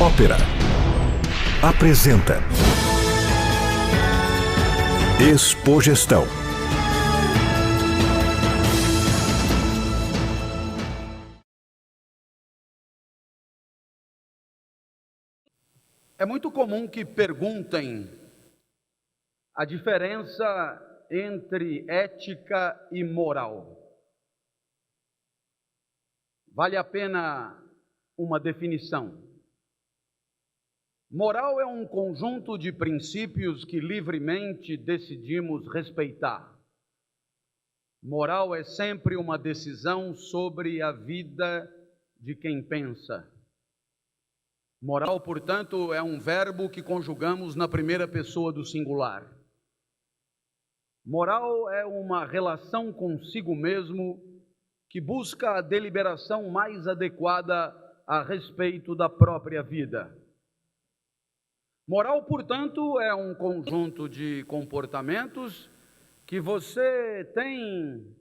Ópera apresenta Expogestão. É muito comum que perguntem a diferença entre ética e moral. Vale a pena uma definição. Moral é um conjunto de princípios que livremente decidimos respeitar. Moral é sempre uma decisão sobre a vida de quem pensa. Moral, portanto, é um verbo que conjugamos na primeira pessoa do singular. Moral é uma relação consigo mesmo que busca a deliberação mais adequada a respeito da própria vida. Moral, portanto, é um conjunto de comportamentos que você tem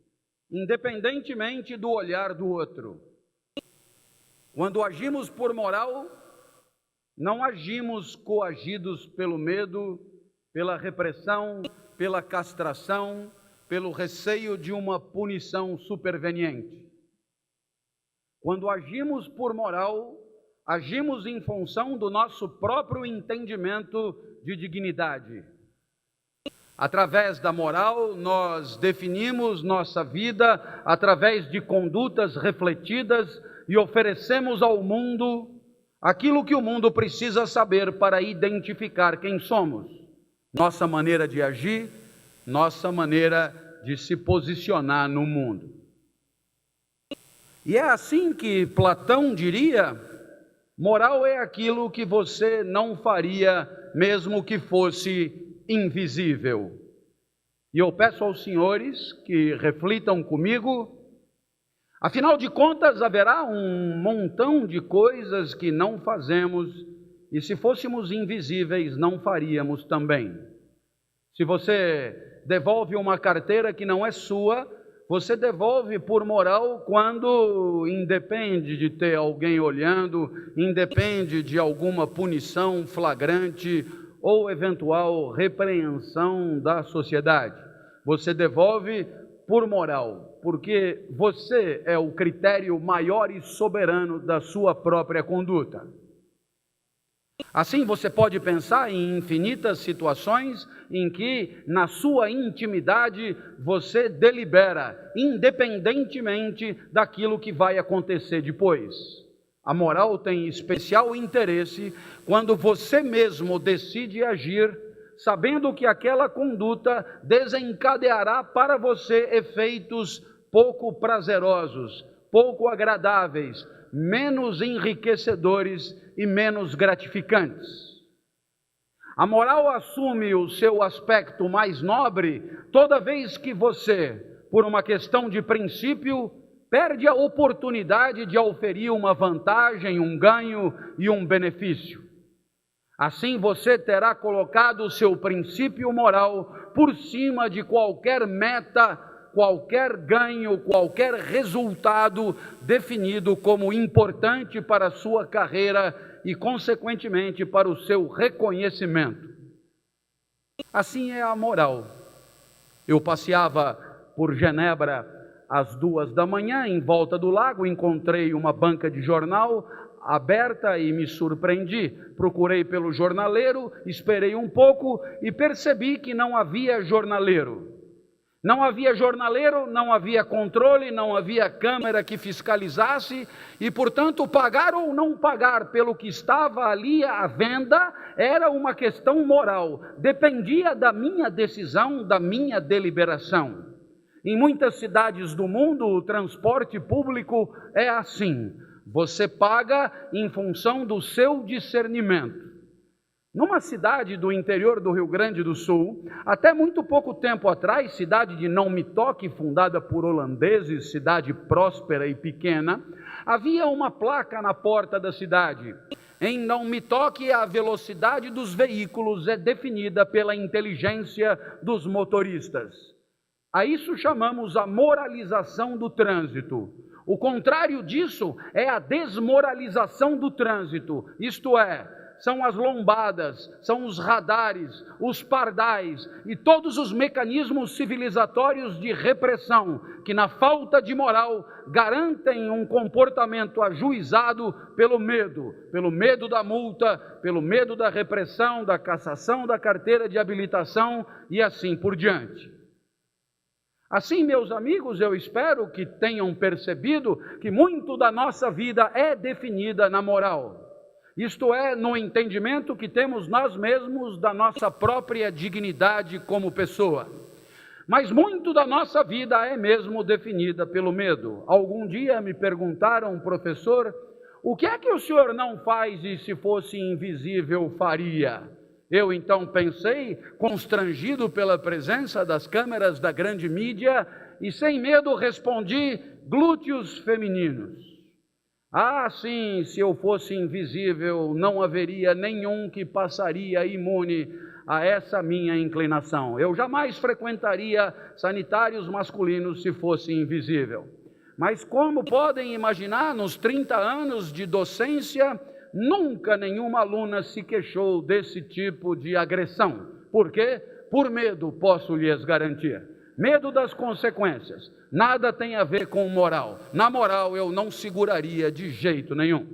independentemente do olhar do outro. Quando agimos por moral, não agimos coagidos pelo medo, pela repressão, pela castração, pelo receio de uma punição superveniente. Quando agimos por moral, agimos em função do nosso próprio entendimento de dignidade. Através da moral, nós definimos nossa vida através de condutas refletidas e oferecemos ao mundo aquilo que o mundo precisa saber para identificar quem somos. Nossa maneira de agir, nossa maneira de se posicionar no mundo. E é assim que Platão diria: moral é aquilo que você não faria mesmo que fosse invisível. E eu peço aos senhores que reflitam comigo. Afinal de contas, haverá um montão de coisas que não fazemos e se fôssemos invisíveis não faríamos também. Se você devolve uma carteira que não é sua, você devolve por moral quando independe de ter alguém olhando, independe de alguma punição flagrante ou eventual repreensão da sociedade. Você devolve por moral, porque você é o critério maior e soberano da sua própria conduta. Assim, você pode pensar em infinitas situações em que, na sua intimidade, você delibera, independentemente daquilo que vai acontecer depois. A moral tem especial interesse quando você mesmo decide agir, sabendo que aquela conduta desencadeará para você efeitos pouco prazerosos, pouco agradáveis, menos enriquecedores e menos gratificantes. A moral assume o seu aspecto mais nobre toda vez que você, por uma questão de princípio, perde a oportunidade de auferir uma vantagem, um ganho e um benefício. Assim você terá colocado o seu princípio moral por cima de qualquer meta, qualquer ganho, qualquer resultado definido como importante para a sua carreira e, consequentemente, para o seu reconhecimento. Assim é a moral. Eu passeava por Genebra às 2h em volta do lago, encontrei uma banca de jornal aberta e me surpreendi. Procurei pelo jornaleiro, esperei um pouco e percebi que não havia jornaleiro. Não havia jornaleiro, não havia controle, não havia câmera que fiscalizasse e, portanto, pagar ou não pagar pelo que estava ali à venda era uma questão moral. Dependia da minha decisão, da minha deliberação. Em muitas cidades do mundo, o transporte público é assim. Você paga em função do seu discernimento. Numa cidade do interior do Rio Grande do Sul, até muito pouco tempo atrás, cidade de Não Me Toque, fundada por holandeses, cidade próspera e pequena, havia uma placa na porta da cidade. Em Não Me Toque, a velocidade dos veículos é definida pela inteligência dos motoristas. A isso chamamos a moralização do trânsito. O contrário disso é a desmoralização do trânsito, isto é, são as lombadas, são os radares, os pardais e todos os mecanismos civilizatórios de repressão que, na falta de moral, garantem um comportamento ajuizado pelo medo da multa, pelo medo da repressão, da cassação da carteira de habilitação e assim por diante. Assim, meus amigos, eu espero que tenham percebido que muito da nossa vida é definida na moral. Isto é, no entendimento que temos nós mesmos da nossa própria dignidade como pessoa. Mas muito da nossa vida é mesmo definida pelo medo. Algum dia me perguntaram, professor, o que é que o senhor não faz e se fosse invisível faria? Eu então pensei, constrangido pela presença das câmeras da grande mídia, e sem medo respondi, glúteos femininos. Ah, sim, se eu fosse invisível, não haveria nenhum que passaria imune a essa minha inclinação. Eu jamais frequentaria sanitários masculinos se fosse invisível. Mas como podem imaginar, nos 30 anos de docência, nunca nenhuma aluna se queixou desse tipo de agressão. Por quê? Por medo, posso lhes garantir. Medo das consequências. Nada tem a ver com moral. Na moral, eu não seguraria de jeito nenhum.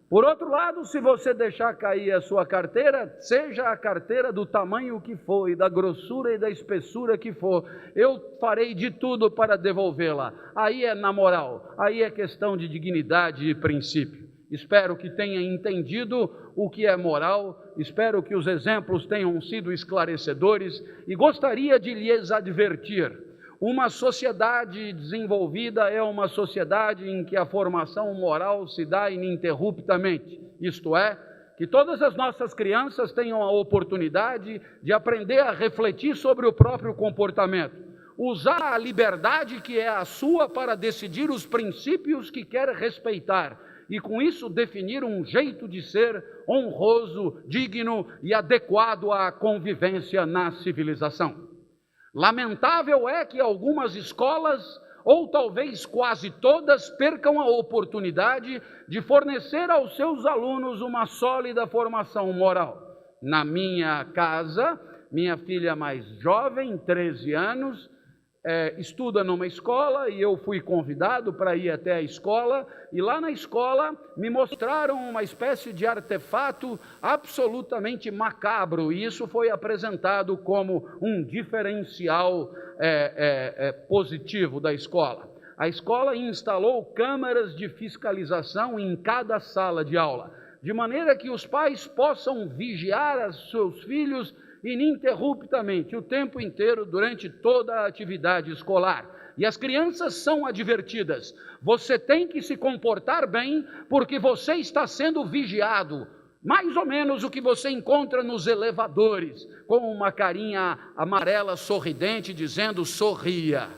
Por outro lado, se você deixar cair a sua carteira, seja a carteira do tamanho que for, e da grossura e da espessura que for, eu farei de tudo para devolvê-la. Aí é na moral, aí é questão de dignidade e princípio. Espero que tenha entendido o que é moral, espero que os exemplos tenham sido esclarecedores e gostaria de lhes advertir. Uma sociedade desenvolvida é uma sociedade em que a formação moral se dá ininterruptamente, isto é, que todas as nossas crianças tenham a oportunidade de aprender a refletir sobre o próprio comportamento, usar a liberdade que é a sua para decidir os princípios que quer respeitar, e com isso definir um jeito de ser honroso, digno e adequado à convivência na civilização. Lamentável é que algumas escolas, ou talvez quase todas, percam a oportunidade de fornecer aos seus alunos uma sólida formação moral. Na minha casa, minha filha mais jovem, 13 anos, estuda numa escola e eu fui convidado para ir até a escola e lá na escola me mostraram uma espécie de artefato absolutamente macabro e isso foi apresentado como um diferencial positivo da escola. A escola instalou câmeras de fiscalização em cada sala de aula, de maneira que os pais possam vigiar os seus filhos ininterruptamente, o tempo inteiro, durante toda a atividade escolar. E as crianças são advertidas, você tem que se comportar bem, porque você está sendo vigiado. Mais ou menos o que você encontra nos elevadores, com uma carinha amarela sorridente, dizendo, sorria.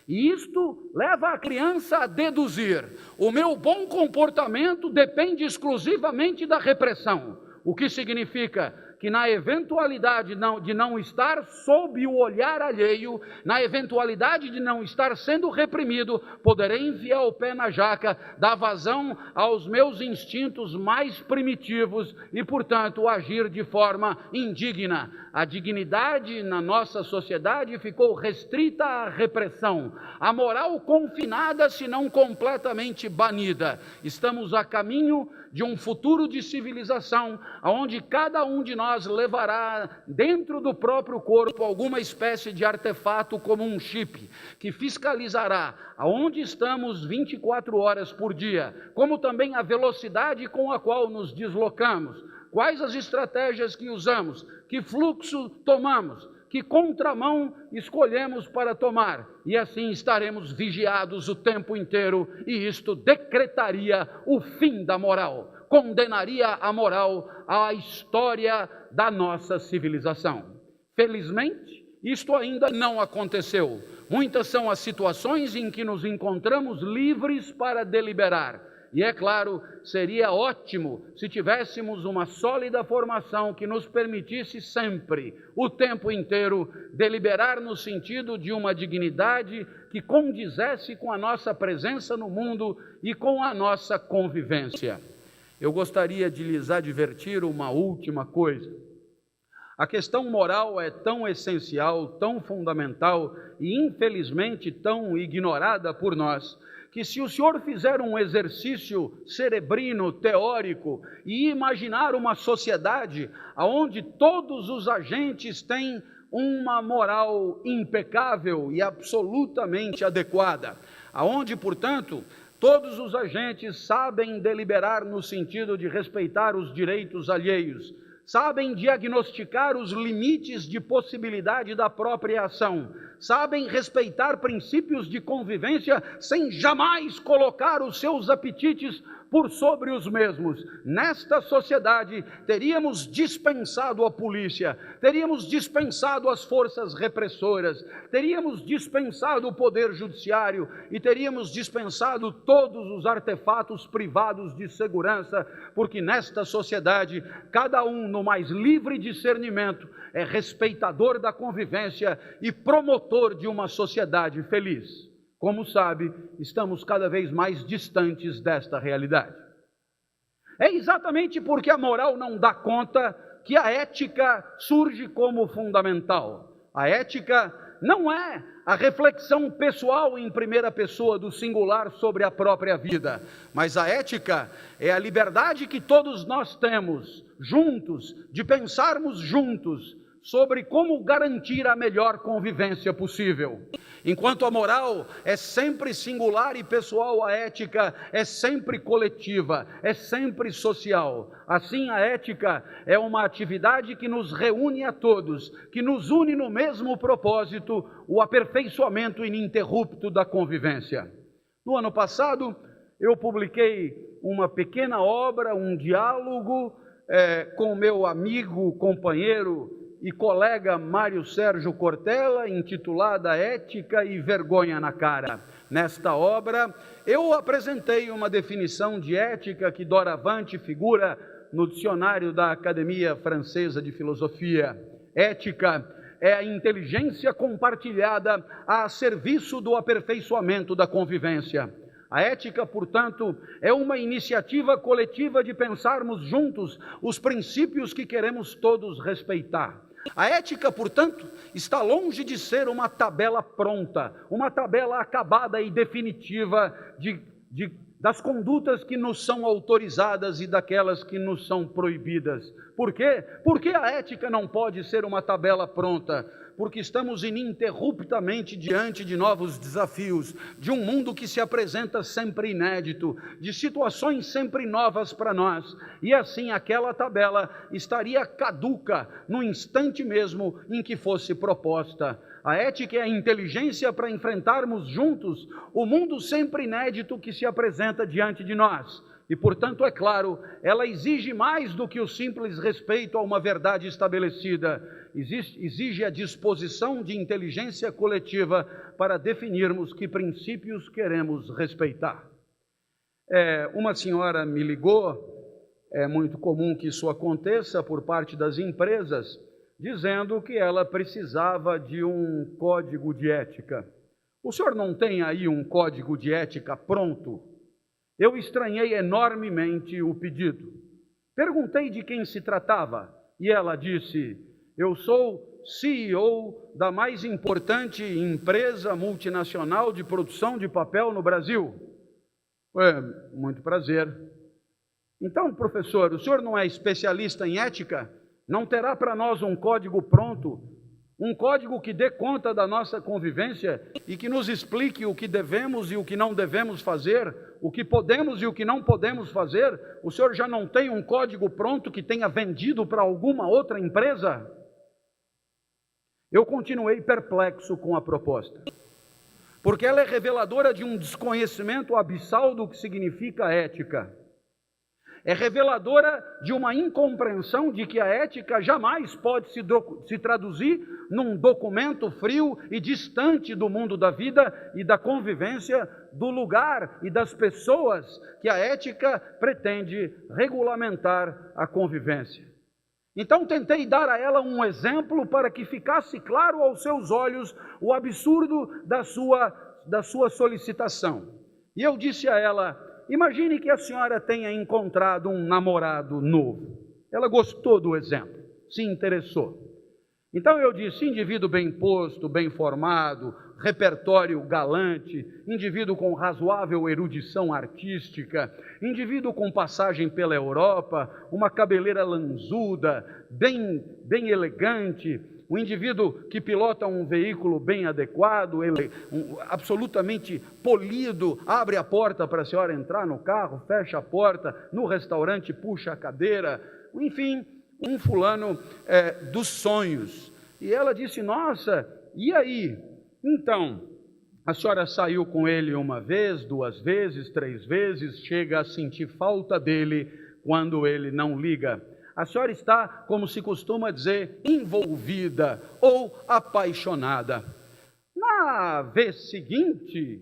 E isto leva a criança a deduzir, o meu bom comportamento depende exclusivamente da repressão, o que significa que na eventualidade de não estar sob o olhar alheio, na eventualidade de não estar sendo reprimido, poderei enfiar o pé na jaca, dar vazão aos meus instintos mais primitivos e, portanto, agir de forma indigna. A dignidade na nossa sociedade ficou restrita à repressão, a moral confinada, se não completamente banida. Estamos a caminho de um futuro de civilização, onde cada um de nós levará dentro do próprio corpo alguma espécie de artefato como um chip, que fiscalizará aonde estamos 24 horas por dia, como também a velocidade com a qual nos deslocamos, quais as estratégias que usamos, que fluxo tomamos, que contramão escolhemos para tomar, e assim estaremos vigiados o tempo inteiro, e isto decretaria o fim da moral, condenaria a moral à história da nossa civilização. Felizmente, isto ainda não aconteceu. Muitas são as situações em que nos encontramos livres para deliberar, E é claro, seria ótimo se tivéssemos uma sólida formação que nos permitisse sempre, o tempo inteiro, deliberar no sentido de uma dignidade que condizesse com a nossa presença no mundo e com a nossa convivência. Eu gostaria de lhes advertir uma última coisa. A questão moral é tão essencial, tão fundamental e infelizmente tão ignorada por nós, que se o senhor fizer um exercício cerebrino, teórico, e imaginar uma sociedade onde todos os agentes têm uma moral impecável e absolutamente adequada, aonde, portanto, todos os agentes sabem deliberar no sentido de respeitar os direitos alheios, sabem diagnosticar os limites de possibilidade da própria ação, sabem respeitar princípios de convivência sem jamais colocar os seus apetites por sobre os mesmos. Nesta sociedade, teríamos dispensado a polícia, teríamos dispensado as forças repressoras, teríamos dispensado o poder judiciário e teríamos dispensado todos os artefatos privados de segurança, porque nesta sociedade, cada um, no mais livre discernimento, é respeitador da convivência e promotor de uma sociedade feliz. Como sabe, estamos cada vez mais distantes desta realidade. É exatamente porque a moral não dá conta que a ética surge como fundamental. A ética não é a reflexão pessoal em primeira pessoa do singular sobre a própria vida, mas a ética é a liberdade que todos nós temos, juntos, de pensarmos juntos sobre como garantir a melhor convivência possível. Enquanto a moral é sempre singular e pessoal, a ética é sempre coletiva, é sempre social. Assim, a ética é uma atividade que nos reúne a todos, que nos une no mesmo propósito, o aperfeiçoamento ininterrupto da convivência. No ano passado, eu publiquei uma pequena obra, um diálogo com meu amigo, companheiro e colega Mário Sérgio Cortella, intitulada Ética e Vergonha na Cara. Nesta obra, eu apresentei uma definição de ética que doravante figura no dicionário da Academia Francesa de Filosofia. Ética é a inteligência compartilhada a serviço do aperfeiçoamento da convivência. A ética, portanto, é uma iniciativa coletiva de pensarmos juntos os princípios que queremos todos respeitar. A ética, portanto, está longe de ser uma tabela pronta, uma tabela acabada e definitiva das condutas que nos são autorizadas e daquelas que nos são proibidas. Por quê? Porque a ética não pode ser uma tabela pronta, porque estamos ininterruptamente diante de novos desafios, de um mundo que se apresenta sempre inédito, de situações sempre novas para nós, e assim aquela tabela estaria caduca no instante mesmo em que fosse proposta. A ética é a inteligência para enfrentarmos juntos o mundo sempre inédito que se apresenta diante de nós. E, portanto, é claro, ela exige mais do que o simples respeito a uma verdade estabelecida. Exige a disposição de inteligência coletiva para definirmos que princípios queremos respeitar. Uma senhora me ligou, é muito comum que isso aconteça por parte das empresas, dizendo que ela precisava de um código de ética. O senhor não tem aí um código de ética pronto? Eu estranhei enormemente o pedido. Perguntei de quem se tratava e ela disse: eu sou CEO da mais importante empresa multinacional de produção de papel no Brasil. Muito prazer. Então, professor, o senhor não é especialista em ética? Não terá para nós um código pronto? Um código que dê conta da nossa convivência e que nos explique o que devemos e o que não devemos fazer, o que podemos e o que não podemos fazer? O senhor já não tem um código pronto que tenha vendido para alguma outra empresa? Eu continuei perplexo com a proposta, porque ela é reveladora de um desconhecimento abissal do que significa ética. É reveladora de uma incompreensão de que a ética jamais pode se traduzir num documento frio e distante do mundo da vida e da convivência, do lugar e das pessoas que a ética pretende regulamentar a convivência. Então tentei dar a ela um exemplo para que ficasse claro aos seus olhos o absurdo da sua solicitação. E eu disse a ela: imagine que a senhora tenha encontrado um namorado novo. Ela gostou do exemplo, se interessou. Então eu disse: indivíduo bem posto, bem formado, repertório galante, indivíduo com razoável erudição artística, indivíduo com passagem pela Europa, uma cabeleira lanzuda, bem elegante, um indivíduo que pilota um veículo bem adequado, absolutamente polido, abre a porta para a senhora entrar no carro, fecha a porta, no restaurante puxa a cadeira, enfim, um fulano dos sonhos. E ela disse: nossa, e aí? Então, a senhora saiu com ele uma vez, 2 vezes, 3 vezes, chega a sentir falta dele quando ele não liga. A senhora está, como se costuma dizer, envolvida ou apaixonada. Na vez seguinte,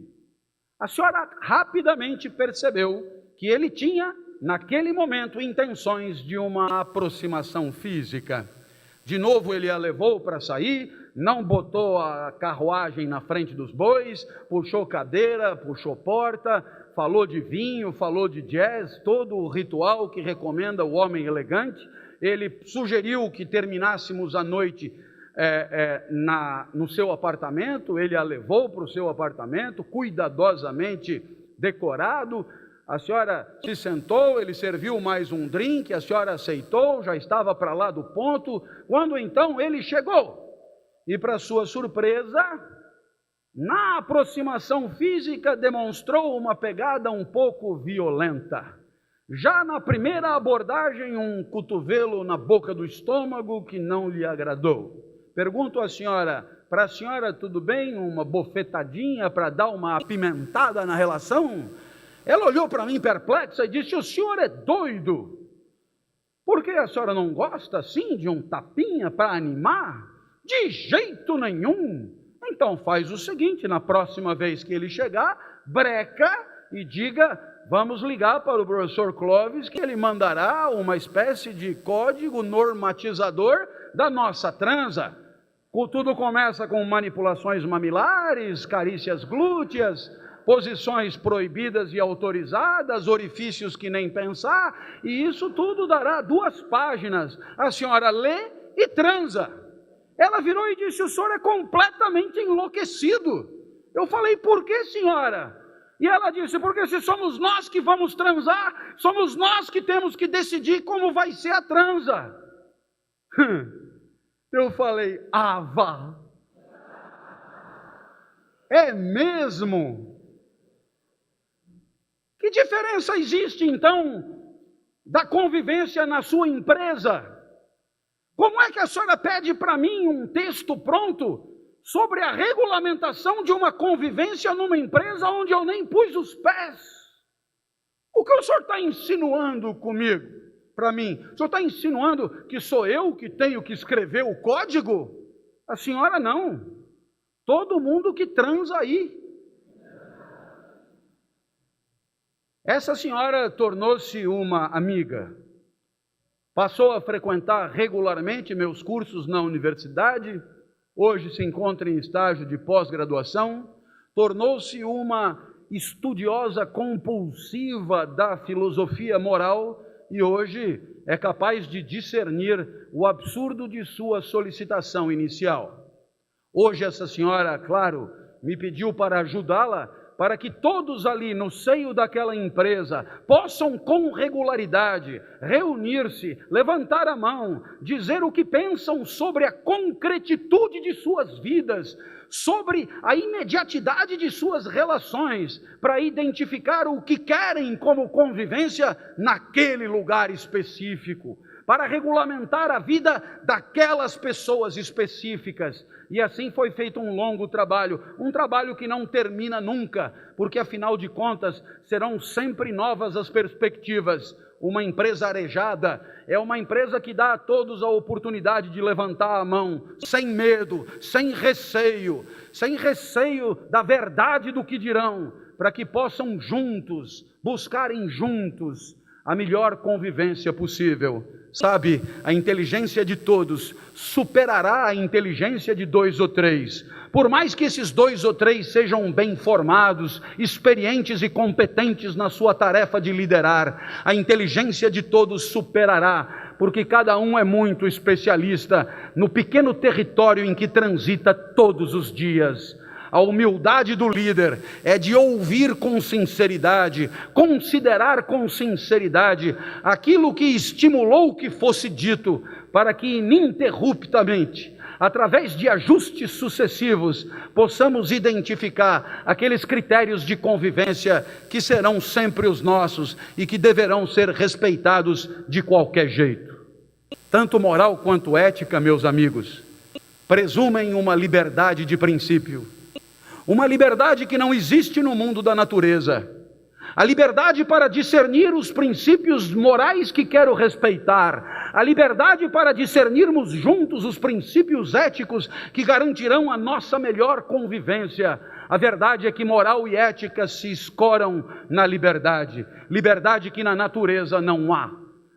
a senhora rapidamente percebeu que ele tinha, naquele momento, intenções de uma aproximação física. De novo ele a levou para sair, não botou a carruagem na frente dos bois, puxou cadeira, puxou porta, falou de vinho, falou de jazz, todo o ritual que recomenda o homem elegante. Ele sugeriu que terminássemos a noite no seu apartamento, ele a levou para o seu apartamento, cuidadosamente decorado. A senhora se sentou, ele serviu mais um drink, a senhora aceitou, já estava para lá do ponto, quando então ele chegou. E para sua surpresa, na aproximação física demonstrou uma pegada um pouco violenta. Já na primeira abordagem, um cotovelo na boca do estômago que não lhe agradou. Pergunto à senhora: para a senhora tudo bem? Uma bofetadinha para dar uma apimentada na relação? Ela olhou para mim perplexa e disse: o senhor é doido? Por que a senhora não gosta assim de um tapinha para animar? De jeito nenhum. Então faz o seguinte: na próxima vez que ele chegar, breca e diga: vamos ligar para o professor Clóvis que ele mandará uma espécie de código normatizador da nossa transa. Tudo começa com manipulações mamilares, carícias glúteas, posições proibidas e autorizadas, orifícios que nem pensar, e isso tudo dará 2 páginas. A senhora lê e transa. Ela virou e disse: o senhor é completamente enlouquecido. Eu falei: por que, senhora? E ela disse: porque se somos nós que vamos transar, somos nós que temos que decidir como vai ser a transa. Eu falei: ah, vá. É mesmo? Que diferença existe então da convivência na sua empresa? Como é que a senhora pede para mim um texto pronto sobre a regulamentação de uma convivência numa empresa onde eu nem pus os pés? O que o senhor está insinuando comigo, para mim? O senhor está insinuando que sou eu que tenho que escrever o código? A senhora não. Todo mundo que transa aí. Essa senhora tornou-se uma amiga. Passou a frequentar regularmente meus cursos na universidade, hoje se encontra em estágio de pós-graduação, tornou-se uma estudiosa compulsiva da filosofia moral e hoje é capaz de discernir o absurdo de sua solicitação inicial. Hoje essa senhora, claro, me pediu para ajudá-la, para que todos ali no seio daquela empresa possam com regularidade reunir-se, levantar a mão, dizer o que pensam sobre a concretitude de suas vidas, sobre a imediatidade de suas relações, para identificar o que querem como convivência naquele lugar específico. para regulamentar a vida daquelas pessoas específicas. E assim foi feito um longo trabalho, um trabalho que não termina nunca, porque afinal de contas serão sempre novas as perspectivas. Uma empresa arejada é uma empresa que dá a todos a oportunidade de levantar a mão, sem medo, sem receio da verdade do que dirão, para que possam juntos, buscarem juntos a melhor convivência possível. Sabe, a inteligência de todos superará a inteligência de 2 ou 3. Por mais que esses 2 ou 3 sejam bem formados, experientes e competentes na sua tarefa de liderar, a inteligência de todos superará, porque cada um é muito especialista no pequeno território em que transita todos os dias. A humildade do líder é de ouvir com sinceridade, considerar com sinceridade aquilo que estimulou que fosse dito, para que ininterruptamente, através de ajustes sucessivos, possamos identificar aqueles critérios de convivência que serão sempre os nossos e que deverão ser respeitados de qualquer jeito. Tanto moral quanto ética, meus amigos, presumem uma liberdade de princípio. Uma liberdade que não existe no mundo da natureza. A liberdade para discernir os princípios morais que quero respeitar. A liberdade para discernirmos juntos os princípios éticos que garantirão a nossa melhor convivência. A verdade é que moral e ética se escoram na liberdade. Liberdade que na natureza não há.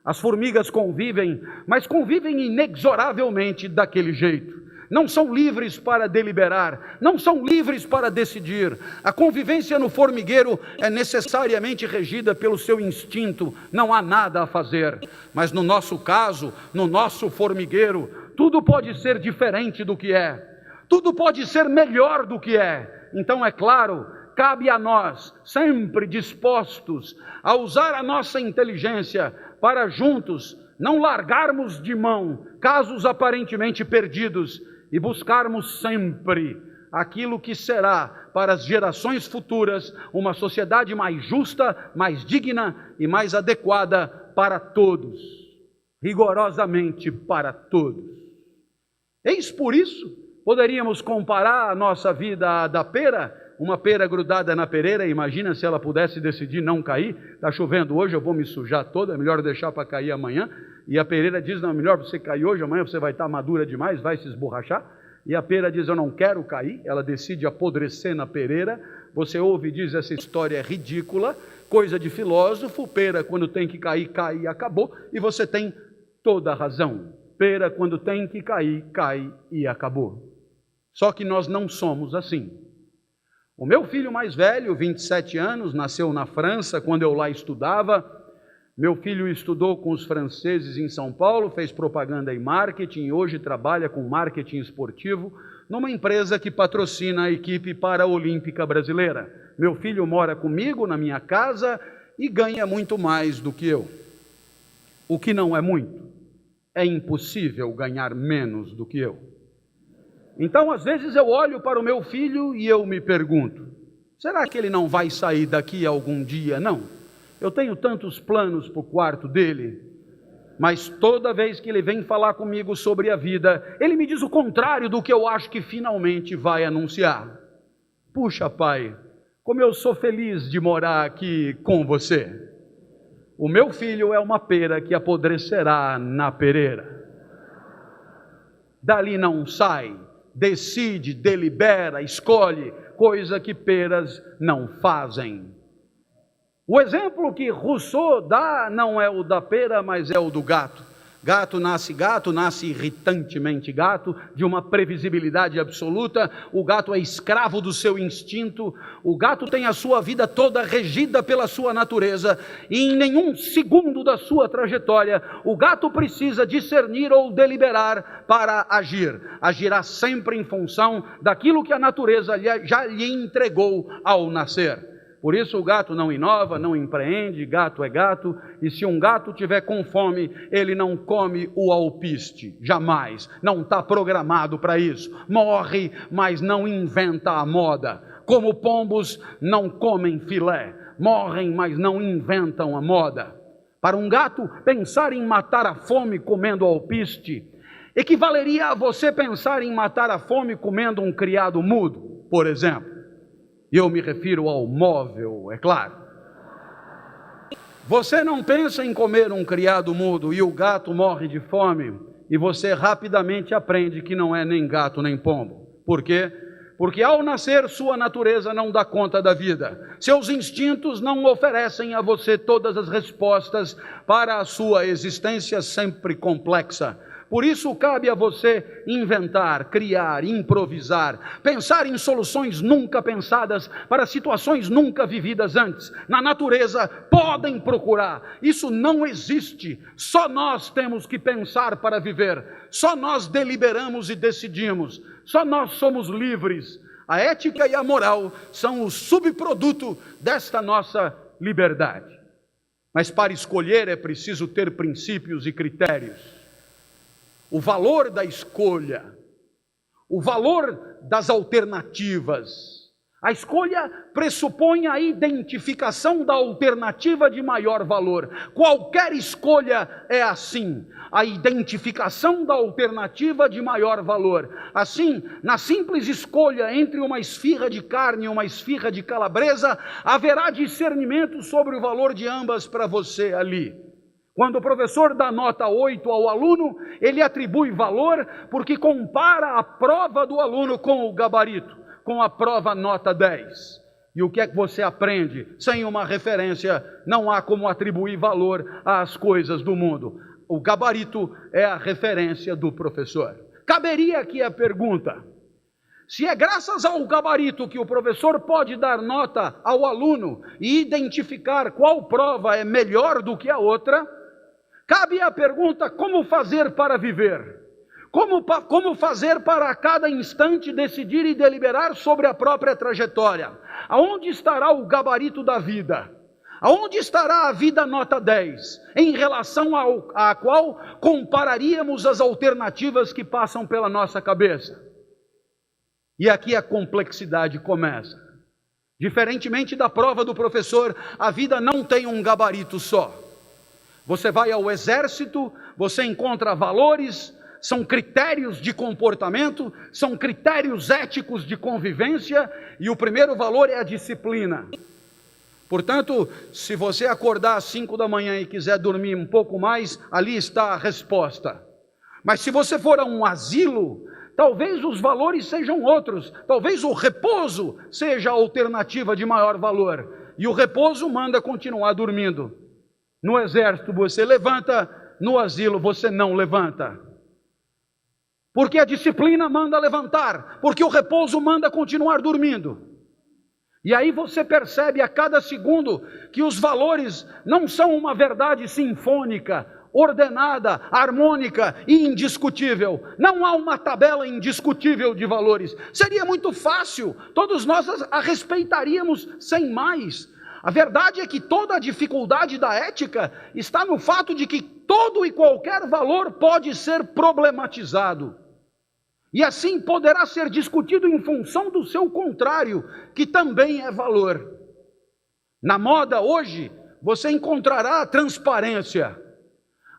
As formigas convivem, mas convivem inexoravelmente daquele jeito. Não são livres para deliberar, não são livres para decidir. A convivência no formigueiro é necessariamente regida pelo seu instinto, não há nada a fazer. Mas no nosso caso, no nosso formigueiro, tudo pode ser diferente do que é, tudo pode ser melhor do que é. Então, é claro, cabe a nós, sempre dispostos a usar a nossa inteligência para juntos não largarmos de mão casos aparentemente perdidos e buscarmos sempre aquilo que será para as gerações futuras uma sociedade mais justa, mais digna e mais adequada para todos, rigorosamente para todos. Eis por isso, poderíamos comparar a nossa vida à da pera, uma pera grudada na pereira. Imagina se ela pudesse decidir não cair. Está chovendo hoje, eu vou me sujar toda, é melhor deixar para cair amanhã. E a pereira diz, não, é melhor você cair hoje, amanhã você vai estar madura demais, vai se esborrachar. E a pera diz, eu não quero cair. Ela decide apodrecer na pereira. Você ouve e diz, essa história é ridícula, coisa de filósofo. Pera, quando tem que cair, cai e acabou. E você tem toda a razão. Pera, quando tem que cair, cai e acabou. Só que nós não somos assim. O meu filho mais velho, 27 anos, nasceu na França, quando eu lá estudava. Meu filho estudou com os franceses em São Paulo, fez propaganda e marketing, e hoje trabalha com marketing esportivo numa empresa que patrocina a equipe paraolímpica brasileira. Meu filho mora comigo na minha casa e ganha muito mais do que eu. O que não é muito. É impossível ganhar menos do que eu. Então, às vezes eu olho para o meu filho e eu me pergunto, será que ele não vai sair daqui algum dia? Não. Eu tenho tantos planos para o quarto dele, mas toda vez que ele vem falar comigo sobre a vida, ele me diz o contrário do que eu acho que finalmente vai anunciar. Puxa, pai, como eu sou feliz de morar aqui com você. O meu filho é uma pera que apodrecerá na pereira. Dali não sai. Decide, delibera, escolhe, coisa que peras não fazem. O exemplo que Rousseau dá não é o da pera, mas é o do gato. Gato, nasce irritantemente gato, de uma previsibilidade absoluta. O gato é escravo do seu instinto. O gato tem a sua vida toda regida pela sua natureza, e em nenhum segundo da sua trajetória o gato precisa discernir ou deliberar para agir. Agirá sempre em função daquilo que a natureza já lhe entregou ao nascer. Por isso o gato não inova, não empreende, gato é gato, e se um gato tiver com fome, ele não come o alpiste, jamais, não está programado para isso. Morre, mas não inventa a moda. Como pombos não comem filé, morrem, mas não inventam a moda. Para um gato, pensar em matar a fome comendo alpiste equivaleria a você pensar em matar a fome comendo um criado mudo, por exemplo. E eu me refiro ao móvel, é claro. Você não pensa em comer um criado mudo e o gato morre de fome, e você rapidamente aprende que não é nem gato nem pombo. Por quê? Porque ao nascer sua natureza não dá conta da vida. Seus instintos não oferecem a você todas as respostas para a sua existência sempre complexa. Por isso cabe a você inventar, criar, improvisar, pensar em soluções nunca pensadas para situações nunca vividas antes. Na natureza podem procurar, isso não existe. Só nós temos que pensar para viver, só nós deliberamos e decidimos, só nós somos livres. A ética e a moral são o subproduto desta nossa liberdade. Mas para escolher é preciso ter princípios e critérios. O valor da escolha, o valor das alternativas. A escolha pressupõe a identificação da alternativa de maior valor. Qualquer escolha é assim, a identificação da alternativa de maior valor. Assim, na simples escolha entre uma esfirra de carne e uma esfirra de calabresa, haverá discernimento sobre o valor de ambas para você ali. Quando o professor dá nota 8 ao aluno, ele atribui valor porque compara a prova do aluno com o gabarito, com a prova nota 10. E o que é que você aprende? Sem uma referência, não há como atribuir valor às coisas do mundo. O gabarito é a referência do professor. Caberia aqui a pergunta: se é graças ao gabarito que o professor pode dar nota ao aluno e identificar qual prova é melhor do que a outra, cabe a pergunta: como fazer para viver? Como fazer para a cada instante decidir e deliberar sobre a própria trajetória? Aonde estará o gabarito da vida? Aonde estará a vida nota 10? Em relação à qual compararíamos as alternativas que passam pela nossa cabeça? E aqui a complexidade começa. Diferentemente da prova do professor, a vida não tem um gabarito só. Você vai ao exército, você encontra valores, são critérios de comportamento, são critérios éticos de convivência, e o primeiro valor é a disciplina. Portanto, se você acordar às 5 da manhã e quiser dormir um pouco mais, ali está a resposta. Mas se você for a um asilo, talvez os valores sejam outros, talvez o repouso seja a alternativa de maior valor, e o repouso manda continuar dormindo. No exército você levanta, no asilo você não levanta. Porque a disciplina manda levantar, porque o repouso manda continuar dormindo. E aí você percebe a cada segundo que os valores não são uma verdade sinfônica, ordenada, harmônica e indiscutível. Não há uma tabela indiscutível de valores. Seria muito fácil, todos nós a respeitaríamos sem mais. A verdade é que toda a dificuldade da ética está no fato de que todo e qualquer valor pode ser problematizado. E assim poderá ser discutido em função do seu contrário, que também é valor. Na moda hoje, você encontrará a transparência.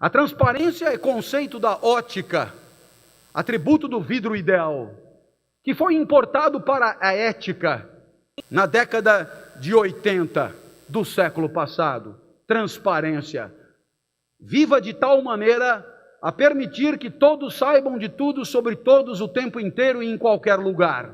A transparência é conceito da ótica, atributo do vidro ideal, que foi importado para a ética na década de 80 do século passado. Transparência. Viva de tal maneira a permitir que todos saibam de tudo sobre todos o tempo inteiro e em qualquer lugar.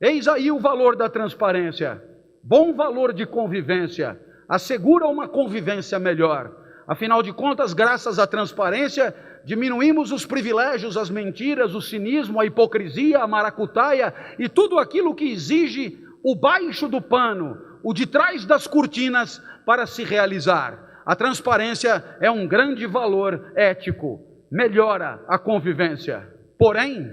Eis aí o valor da transparência. Bom valor de convivência. Assegura uma convivência melhor. Afinal de contas, graças à transparência, diminuímos os privilégios, as mentiras, o cinismo, a hipocrisia, a maracutaia e tudo aquilo que exige o baixo do pano, o de trás das cortinas para se realizar. A transparência é um grande valor ético, melhora a convivência. Porém,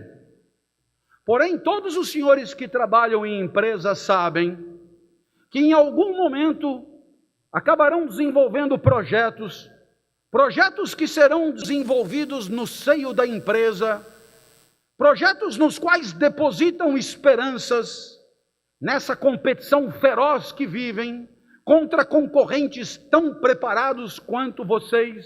todos os senhores que trabalham em empresas sabem que em algum momento acabarão desenvolvendo projetos que serão desenvolvidos no seio da empresa, projetos nos quais depositam esperanças nessa competição feroz que vivem, contra concorrentes tão preparados quanto vocês.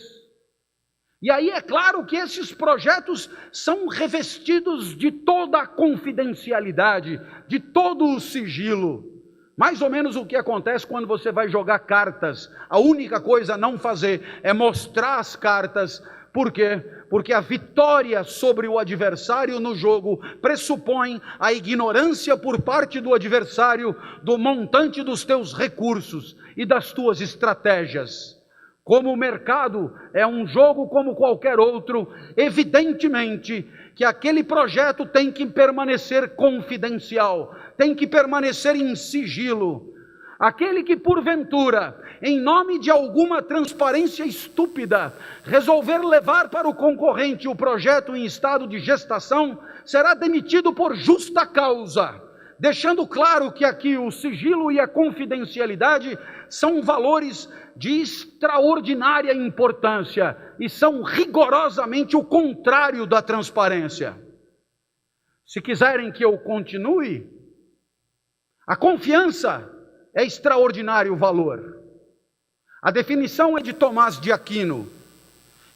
E aí é claro que esses projetos são revestidos de toda a confidencialidade, de todo o sigilo. Mais ou menos o que acontece quando você vai jogar cartas. A única coisa a não fazer é mostrar as cartas. Por quê? Porque a vitória sobre o adversário no jogo pressupõe a ignorância por parte do adversário do montante dos teus recursos e das tuas estratégias. Como o mercado é um jogo como qualquer outro, evidentemente que aquele projeto tem que permanecer confidencial, tem que permanecer em sigilo. Aquele que porventura, em nome de alguma transparência estúpida, resolver levar para o concorrente o projeto em estado de gestação, será demitido por justa causa, deixando claro que aqui o sigilo e a confidencialidade são valores de extraordinária importância e são rigorosamente o contrário da transparência. Se quiserem que eu continue, a confiança é extraordinário valor. A definição é de Tomás de Aquino.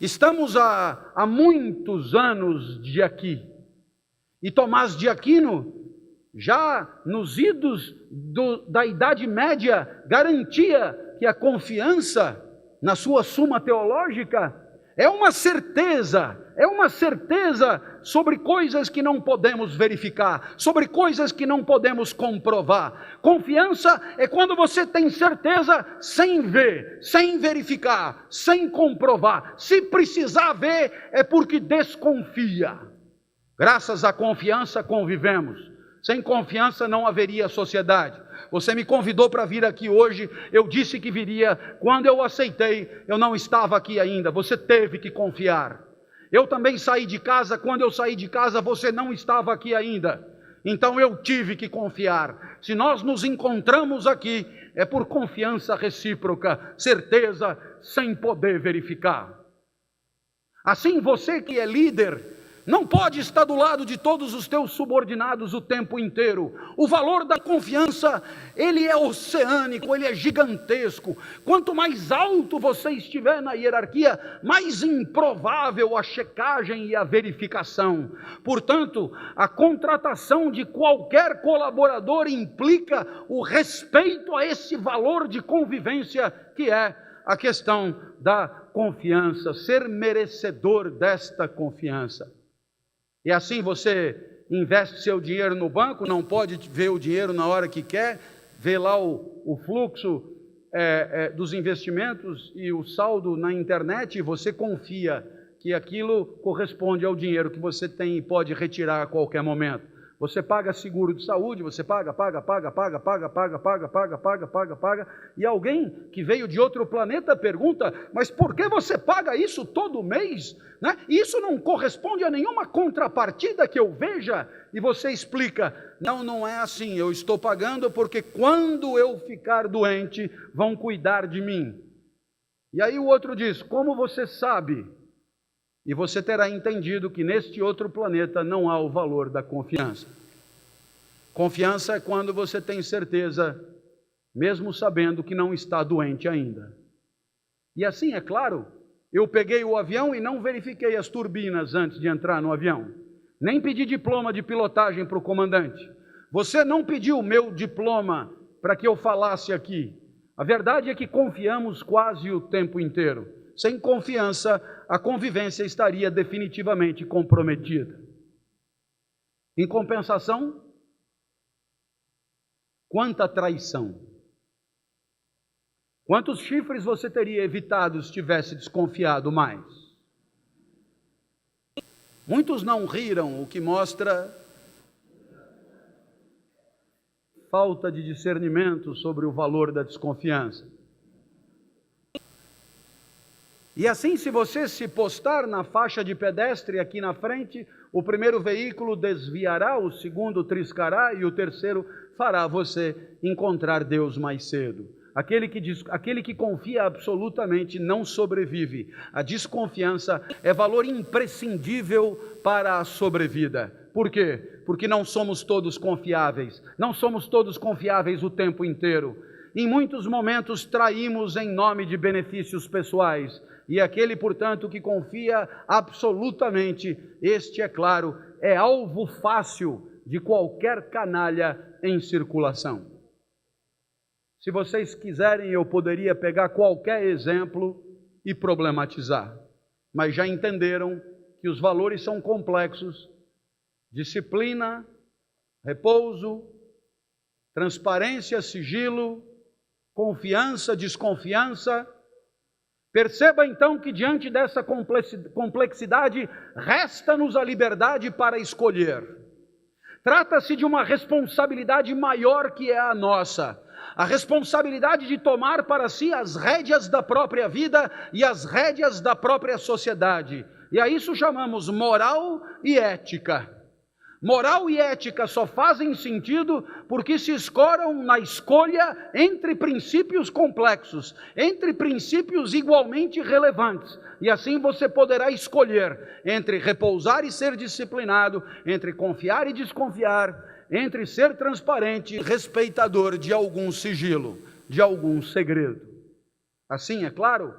Estamos há muitos anos de aqui. E Tomás de Aquino, já nos idos da Idade Média, garantia que a confiança, na sua Suma Teológica, é uma certeza sobre coisas que não podemos verificar, sobre coisas que não podemos comprovar. Confiança é quando você tem certeza sem ver, sem verificar, sem comprovar. Se precisar ver, é porque desconfia. Graças à confiança convivemos. Sem confiança não haveria sociedade. Você me convidou para vir aqui hoje, eu disse que viria. Quando eu aceitei, eu não estava aqui ainda. Você teve que confiar. Eu também saí de casa. Quando eu saí de casa, você não estava aqui ainda. Então eu tive que confiar. Se nós nos encontramos aqui, é por confiança recíproca, certeza sem poder verificar. Assim, você que é líder, não pode estar do lado de todos os teus subordinados o tempo inteiro. O valor da confiança, ele é oceânico, ele é gigantesco. Quanto mais alto você estiver na hierarquia, mais improvável a checagem e a verificação. Portanto, a contratação de qualquer colaborador implica o respeito a esse valor de convivência que é a questão da confiança, ser merecedor desta confiança. E assim você investe seu dinheiro no banco, não pode ver o dinheiro na hora que quer, vê lá o fluxo dos investimentos e o saldo na internet, e você confia que aquilo corresponde ao dinheiro que você tem e pode retirar a qualquer momento. Você paga seguro de saúde, você paga, e alguém que veio de outro planeta pergunta, mas por que você paga isso todo mês? Né? Isso não corresponde a nenhuma contrapartida que eu veja, e você explica, não é assim, eu estou pagando porque quando eu ficar doente, vão cuidar de mim. E aí o outro diz, como você sabe? E você terá entendido que neste outro planeta não há o valor da confiança. Confiança é quando você tem certeza, mesmo sabendo que não está doente ainda. E assim, é claro, eu peguei o avião e não verifiquei as turbinas antes de entrar no avião. Nem pedi diploma de pilotagem para o comandante. Você não pediu o meu diploma para que eu falasse aqui. A verdade é que confiamos quase o tempo inteiro. Sem confiança, a convivência estaria definitivamente comprometida. Em compensação, quanta traição! Quantos chifres você teria evitado se tivesse desconfiado mais? Muitos não riram, o que mostra falta de discernimento sobre o valor da desconfiança. E assim, se você se postar na faixa de pedestre aqui na frente, o primeiro veículo desviará, o segundo triscará e o terceiro fará você encontrar Deus mais cedo. Aquele que confia absolutamente não sobrevive. A desconfiança é valor imprescindível para a sobrevida. Por quê? Porque não somos todos confiáveis. Não somos todos confiáveis o tempo inteiro. Em muitos momentos traímos em nome de benefícios pessoais. E aquele, portanto, que confia absolutamente, este, é claro, é alvo fácil de qualquer canalha em circulação. Se vocês quiserem, eu poderia pegar qualquer exemplo e problematizar. Mas já entenderam que os valores são complexos: disciplina, repouso, transparência, sigilo, confiança, desconfiança. Perceba então que diante dessa complexidade, resta-nos a liberdade para escolher. Trata-se de uma responsabilidade maior que é a nossa, a responsabilidade de tomar para si as rédeas da própria vida e as rédeas da própria sociedade. E a isso chamamos moral e ética. Moral e ética só fazem sentido porque se escoram na escolha entre princípios complexos, entre princípios igualmente relevantes. E assim você poderá escolher entre repousar e ser disciplinado, entre confiar e desconfiar, entre ser transparente e respeitador de algum sigilo, de algum segredo. Assim, é claro,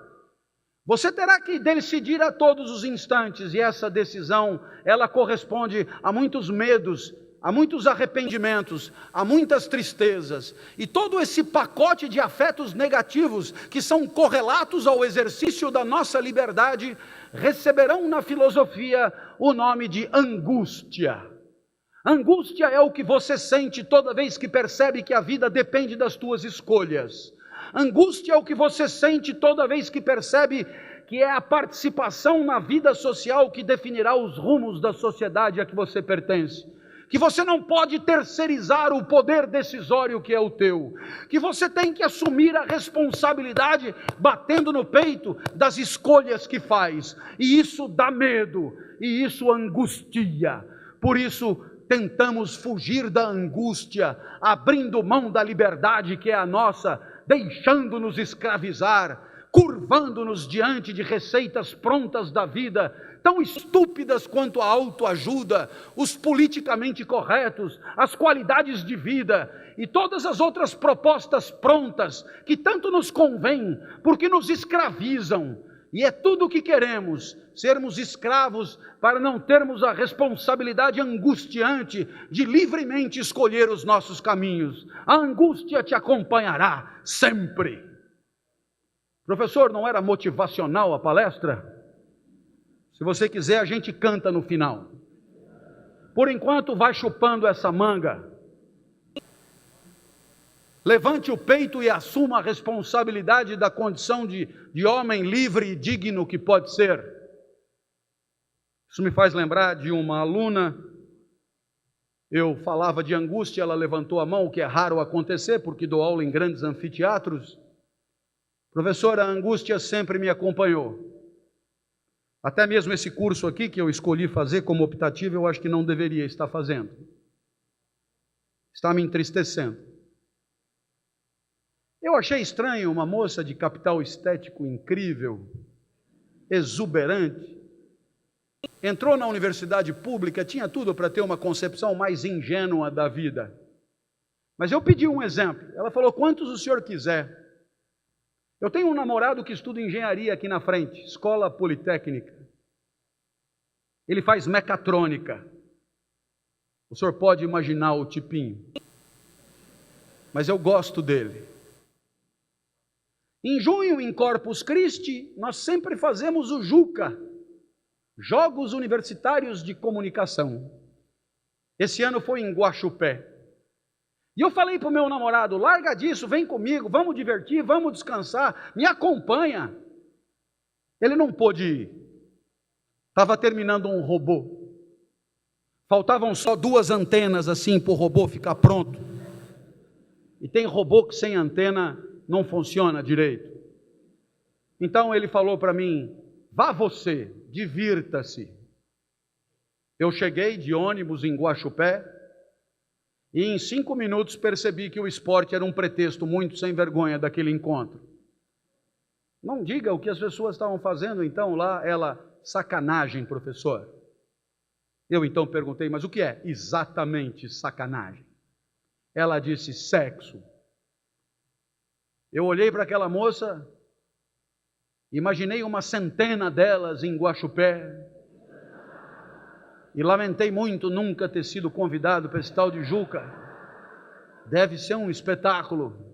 você terá que decidir a todos os instantes, e essa decisão, ela corresponde a muitos medos, a muitos arrependimentos, a muitas tristezas, e todo esse pacote de afetos negativos que são correlatos ao exercício da nossa liberdade, receberão na filosofia o nome de angústia. Angústia é o que você sente toda vez que percebe que a vida depende das tuas escolhas. Angústia é o que você sente toda vez que percebe que é a participação na vida social que definirá os rumos da sociedade a que você pertence. Que você não pode terceirizar o poder decisório que é o teu. Que você tem que assumir a responsabilidade, batendo no peito, das escolhas que faz. E isso dá medo, e isso angustia. Por isso, tentamos fugir da angústia, abrindo mão da liberdade que é a nossa, deixando-nos escravizar, curvando-nos diante de receitas prontas da vida, tão estúpidas quanto a autoajuda, os politicamente corretos, as qualidades de vida e todas as outras propostas prontas que tanto nos convêm, porque nos escravizam. E é tudo o que queremos, sermos escravos para não termos a responsabilidade angustiante de livremente escolher os nossos caminhos. A angústia te acompanhará sempre. Professor, não era motivacional a palestra? Se você quiser, a gente canta no final. Por enquanto, vai chupando essa manga. Levante o peito e assuma a responsabilidade da condição de homem livre e digno que pode ser. Isso me faz lembrar de uma aluna. Eu falava de angústia, ela levantou a mão, o que é raro acontecer, porque dou aula em grandes anfiteatros. Professora, a angústia sempre me acompanhou. Até mesmo esse curso aqui, que eu escolhi fazer como optativo, eu acho que não deveria estar fazendo. Está me entristecendo. Eu achei estranho uma moça de capital estético incrível, exuberante, entrou na universidade pública, tinha tudo para ter uma concepção mais ingênua da vida. Mas eu pedi um exemplo, ela falou: quantos o senhor quiser. Eu tenho um namorado que estuda engenharia aqui na frente, escola politécnica. Ele faz mecatrônica. O senhor pode imaginar o tipinho. Mas eu gosto dele. Em junho, em Corpus Christi, nós sempre fazemos o JUCA, Jogos Universitários de Comunicação. Esse ano foi em Guaxupé. E eu falei para o meu namorado: larga disso, vem comigo, vamos divertir, vamos descansar, me acompanha. Ele não pôde ir. Estava terminando um robô. Faltavam só 2 antenas assim para o robô ficar pronto. E tem robô que sem antena não funciona direito. Então ele falou para mim: vá você, divirta-se. Eu cheguei de ônibus em Guaxupé e em 5 minutos percebi que o esporte era um pretexto muito sem vergonha daquele encontro. Não diga o que as pessoas estavam fazendo então lá. Ela: sacanagem, professor. Eu então perguntei: mas o que é exatamente sacanagem? Ela disse: sexo. Eu olhei para aquela moça, imaginei uma centena delas em Guaxupé, e lamentei muito nunca ter sido convidado para esse tal de Juca. Deve ser um espetáculo.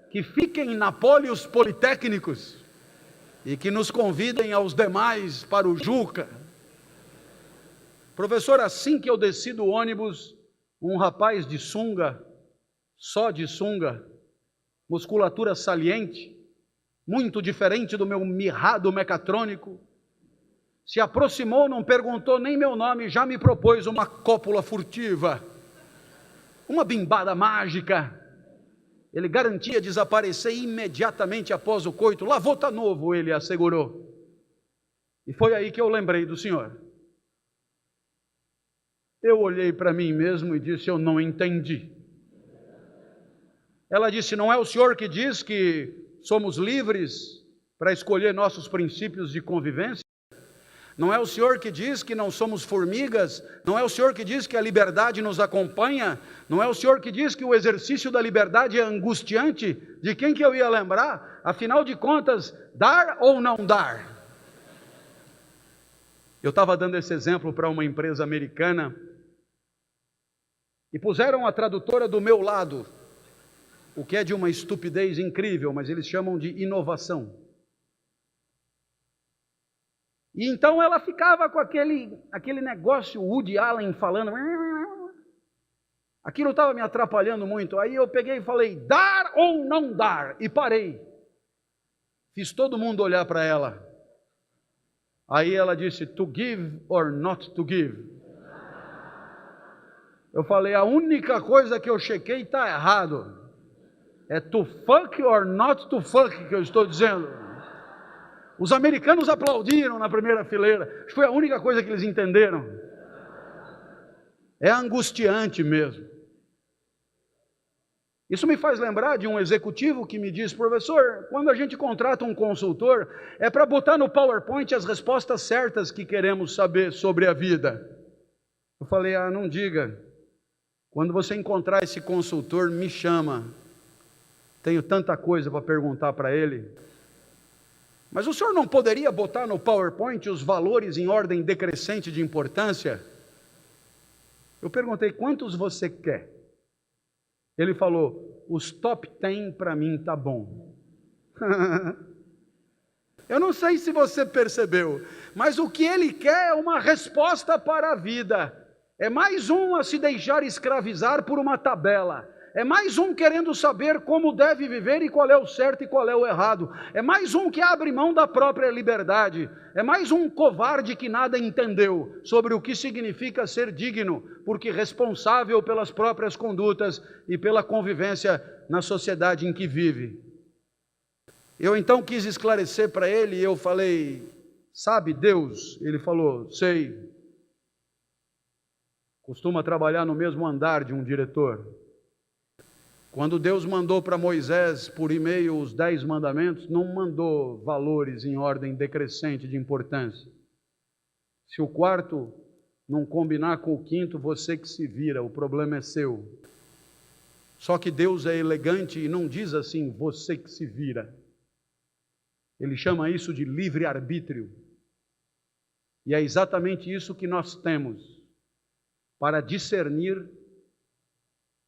Que fiquem na Pólios Politécnicos e que nos convidem aos demais para o Juca. Professor, assim que eu desci do ônibus, um rapaz de sunga, só de sunga, musculatura saliente, muito diferente do meu mirrado mecatrônico, se aproximou, não perguntou nem meu nome, já me propôs uma cópula furtiva, uma bimbada mágica. Ele garantia desaparecer imediatamente após o coito. Lavou tá novo, ele assegurou. E foi aí que eu lembrei do senhor. Eu olhei para mim mesmo e disse, eu não entendi. Ela disse, não é o senhor que diz que somos livres para escolher nossos princípios de convivência? Não é o senhor que diz que não somos formigas? Não é o senhor que diz que a liberdade nos acompanha? Não é o senhor que diz que o exercício da liberdade é angustiante? De quem que eu ia lembrar? Afinal de contas, dar ou não dar? Eu estava dando esse exemplo para uma empresa americana e puseram a tradutora do meu lado, o que é de uma estupidez incrível, mas eles chamam de inovação. E então ela ficava com aquele negócio Woody Allen falando. Aquilo estava me atrapalhando muito. Aí eu peguei e falei, dar ou não dar? E parei. Fiz todo mundo olhar para ela. Aí ela disse, to give or not to give? Eu falei, a única coisa que eu chequei está errado. É to fuck or not to fuck que eu estou dizendo. Os americanos aplaudiram na primeira fileira. Foi a única coisa que eles entenderam. É angustiante mesmo. Isso me faz lembrar de um executivo que me diz, professor, quando a gente contrata um consultor, é para botar no PowerPoint as respostas certas que queremos saber sobre a vida. Eu falei, não diga. Quando você encontrar esse consultor, me chama. Tenho tanta coisa para perguntar para ele. Mas o senhor não poderia botar no PowerPoint os valores em ordem decrescente de importância? Eu perguntei, quantos você quer? Ele falou, os top 10 para mim tá bom. Eu não sei se você percebeu, mas o que ele quer é uma resposta para a vida. É mais um a se deixar escravizar por uma tabela. É mais um querendo saber como deve viver e qual é o certo e qual é o errado. É mais um que abre mão da própria liberdade. É mais um covarde que nada entendeu sobre o que significa ser digno, porque responsável pelas próprias condutas e pela convivência na sociedade em que vive. Eu então quis esclarecer para ele e eu falei, sabe Deus? Ele falou, sei. Costuma trabalhar no mesmo andar de um diretor. Quando Deus mandou para Moisés por e-mail os 10 mandamentos, não mandou valores em ordem decrescente de importância. Se o quarto não combinar com o quinto, você que se vira, o problema é seu. Só que Deus é elegante e não diz assim, você que se vira. Ele chama isso de livre-arbítrio. E é exatamente isso que nós temos para discernir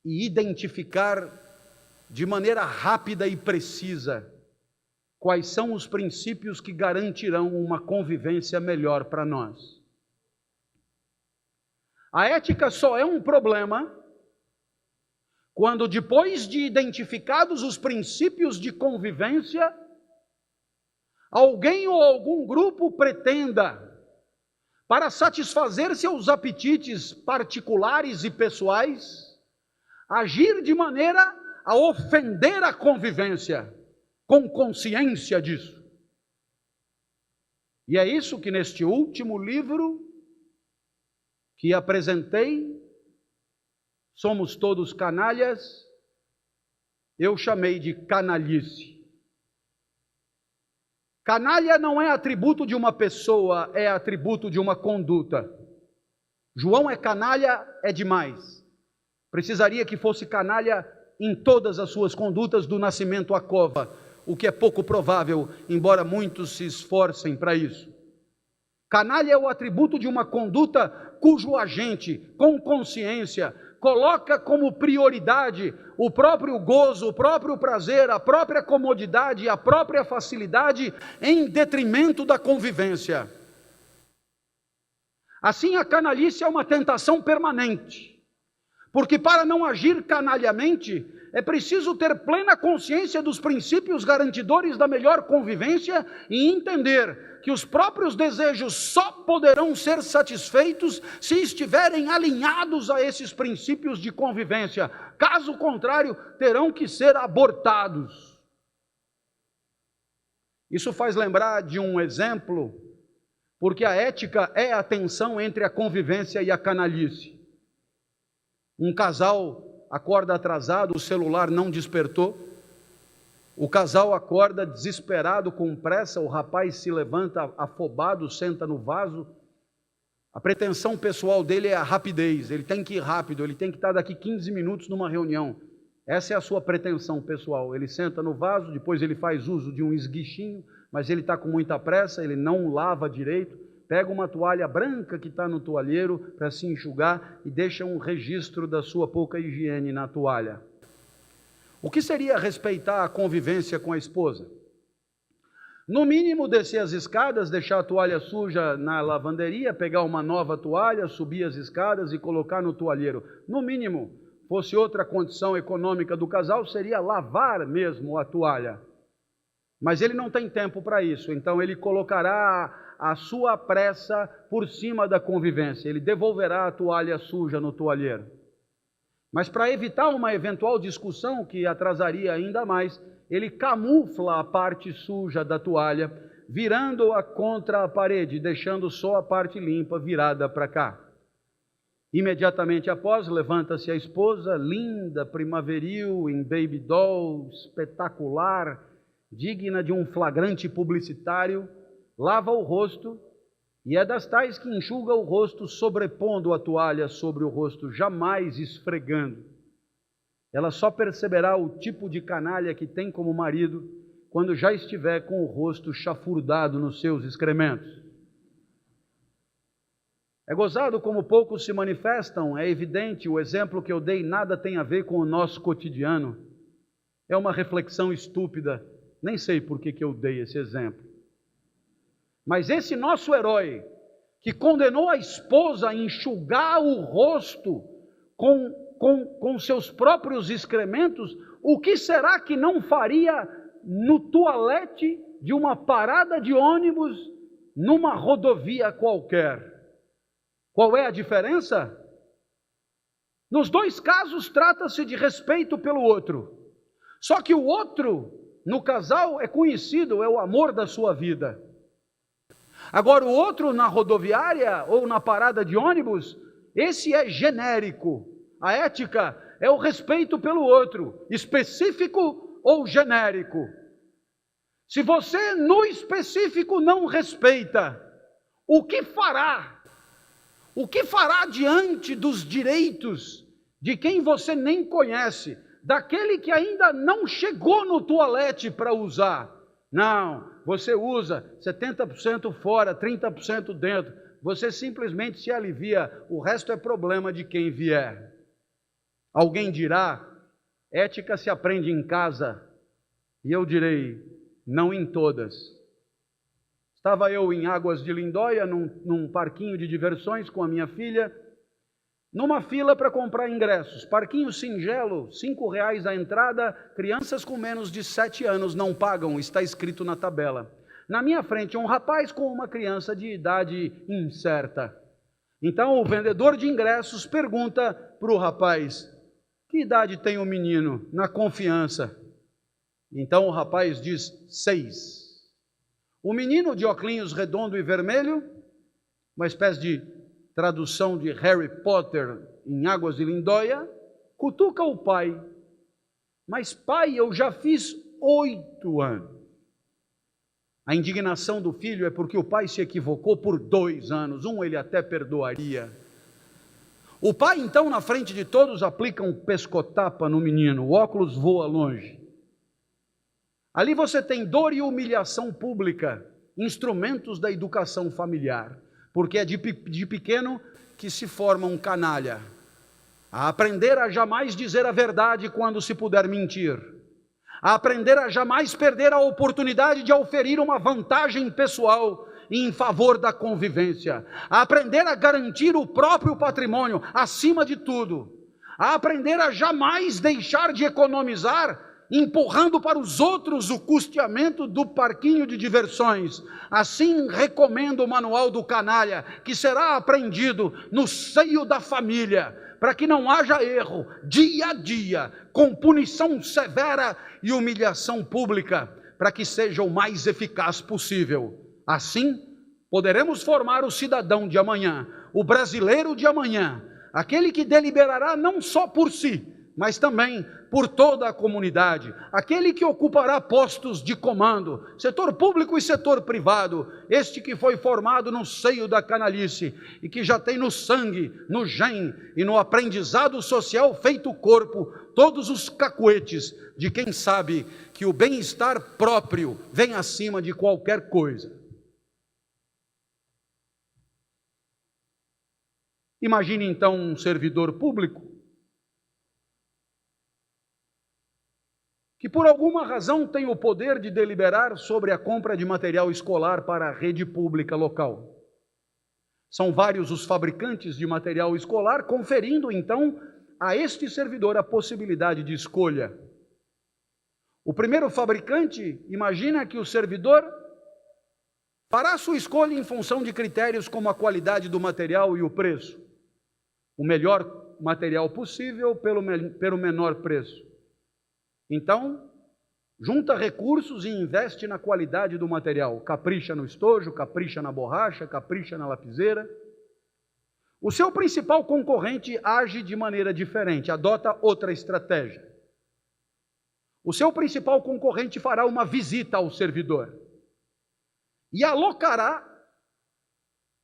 e identificar de maneira rápida e precisa quais são os princípios que garantirão uma convivência melhor para nós. A ética só é um problema quando, depois de identificados os princípios de convivência, alguém ou algum grupo pretenda, para satisfazer seus apetites particulares e pessoais, agir de maneira a ofender a convivência, com consciência disso. E é isso que neste último livro que apresentei, Somos Todos Canalhas, eu chamei de canalice. Canalha não é atributo de uma pessoa, é atributo de uma conduta. João é canalha, é demais. Precisaria que fosse canalha em todas as suas condutas do nascimento à cova, o que é pouco provável, embora muitos se esforcem para isso. Canalha é o atributo de uma conduta cujo agente, com consciência, coloca como prioridade o próprio gozo, o próprio prazer, a própria comodidade e a própria facilidade em detrimento da convivência. Assim, a canalice é uma tentação permanente, porque para não agir canalhamente, é preciso ter plena consciência dos princípios garantidores da melhor convivência e entender que os próprios desejos só poderão ser satisfeitos se estiverem alinhados a esses princípios de convivência. Caso contrário, terão que ser abortados. Isso faz lembrar de um exemplo, porque a ética é a tensão entre a convivência e a canalice. Um casal acorda atrasado, o celular não despertou. O casal acorda desesperado, com pressa, o rapaz se levanta afobado, senta no vaso. A pretensão pessoal dele é a rapidez, ele tem que ir rápido, ele tem que estar daqui 15 minutos numa reunião. Essa é a sua pretensão pessoal. Ele senta no vaso, depois ele faz uso de um esguichinho, mas ele está com muita pressa, ele não lava direito, pega uma toalha branca que está no toalheiro para se enxugar e deixa um registro da sua pouca higiene na toalha. O que seria respeitar a convivência com a esposa? No mínimo, descer as escadas, deixar a toalha suja na lavanderia, pegar uma nova toalha, subir as escadas e colocar no toalheiro. No mínimo, fosse outra condição econômica do casal, seria lavar mesmo a toalha. Mas ele não tem tempo para isso, então ele colocará a sua pressa por cima da convivência, ele devolverá a toalha suja no toalheiro. Mas para evitar uma eventual discussão que atrasaria ainda mais, ele camufla a parte suja da toalha, virando-a contra a parede, deixando só a parte limpa virada para cá. Imediatamente após, levanta-se a esposa, linda, primaveril, em baby doll, espetacular, digna de um flagrante publicitário, lava o rosto, e é das tais que enxuga o rosto sobrepondo a toalha sobre o rosto, jamais esfregando. Ela só perceberá o tipo de canalha que tem como marido quando já estiver com o rosto chafurdado nos seus excrementos. É gozado como poucos se manifestam, é evidente, o exemplo que eu dei nada tem a ver com o nosso cotidiano. É uma reflexão estúpida, nem sei por que eu dei esse exemplo. Mas esse nosso herói, que condenou a esposa a enxugar o rosto com seus próprios excrementos, o que será que não faria no toalete de uma parada de ônibus numa rodovia qualquer? Qual é a diferença? Nos dois casos trata-se de respeito pelo outro. Só que o outro, no casal, é conhecido, é o amor da sua vida. Agora, o outro na rodoviária ou na parada de ônibus, esse é genérico. A ética é o respeito pelo outro, específico ou genérico. Se você no específico não respeita, o que fará? O que fará diante dos direitos de quem você nem conhece, daquele que ainda não chegou no toalete para usar? Não, você usa 70% fora, 30% dentro. Você simplesmente se alivia, o resto é problema de quem vier. Alguém dirá, ética se aprende em casa. E eu direi, não em todas. Estava eu em Águas de Lindóia, num parquinho de diversões com a minha filha, numa fila para comprar ingressos. Parquinho singelo, R$5 a entrada, crianças com menos de 7 anos não pagam, está escrito na tabela. Na minha frente, um rapaz com uma criança de idade incerta. Então o vendedor de ingressos pergunta para o rapaz, que idade tem o menino? Na confiança. Então o rapaz diz, 6. O menino de óculos redondo e vermelho, uma espécie de tradução de Harry Potter em Águas de Lindóia, cutuca o pai. Mas pai, eu já fiz 8 anos. A indignação do filho é porque o pai se equivocou por 2 anos. Um ele até perdoaria. O pai, então, na frente de todos, aplica um pescotapa no menino, o óculos voa longe. Ali você tem dor e humilhação pública, instrumentos da educação familiar, porque é de pequeno que se forma um canalha, a aprender a jamais dizer a verdade quando se puder mentir, a aprender a jamais perder a oportunidade de auferir uma vantagem pessoal em favor da convivência, a aprender a garantir o próprio patrimônio acima de tudo, a aprender a jamais deixar de economizar, empurrando para os outros o custeamento do parquinho de diversões. Assim recomendo o manual do canalha, que será aprendido no seio da família, para que não haja erro, dia a dia, com punição severa e humilhação pública, para que seja o mais eficaz possível. Assim, poderemos formar o cidadão de amanhã, o brasileiro de amanhã, aquele que deliberará não só por si, mas também por toda a comunidade, aquele que ocupará postos de comando, setor público e setor privado, este que foi formado no seio da canalice e que já tem no sangue, no gene e no aprendizado social feito corpo, todos os cacuetes de quem sabe que o bem-estar próprio vem acima de qualquer coisa. Imagine então um servidor público que por alguma razão tem o poder de deliberar sobre a compra de material escolar para a rede pública local. São vários os fabricantes de material escolar, conferindo então a este servidor a possibilidade de escolha. O primeiro fabricante imagina que o servidor fará sua escolha em função de critérios como a qualidade do material e o preço. O melhor material possível pelo menor preço. Então, junta recursos e investe na qualidade do material. Capricha no estojo, capricha na borracha, capricha na lapiseira. O seu principal concorrente age de maneira diferente, adota outra estratégia. O seu principal concorrente fará uma visita ao servidor e alocará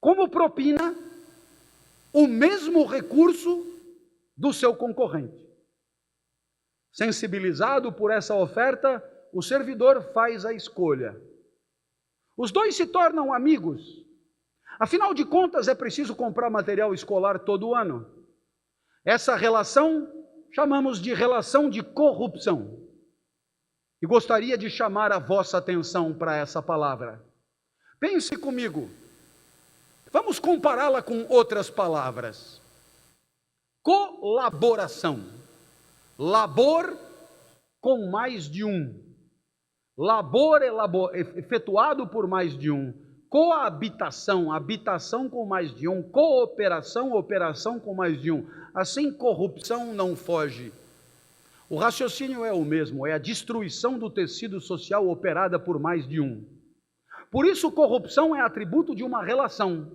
como propina o mesmo recurso do seu concorrente. Sensibilizado por essa oferta, o servidor faz a escolha. Os dois se tornam amigos. Afinal de contas, é preciso comprar material escolar todo ano. Essa relação chamamos de relação de corrupção. E gostaria de chamar a vossa atenção para essa palavra. Pense comigo. Vamos compará-la com outras palavras. Colaboração. Labor com mais de um. Labor efetuado por mais de um. Coabitação, habitação com mais de um. Cooperação, operação com mais de um. Assim, corrupção não foge. O raciocínio é o mesmo, é a destruição do tecido social operada por mais de um. Por isso, corrupção é atributo de uma relação.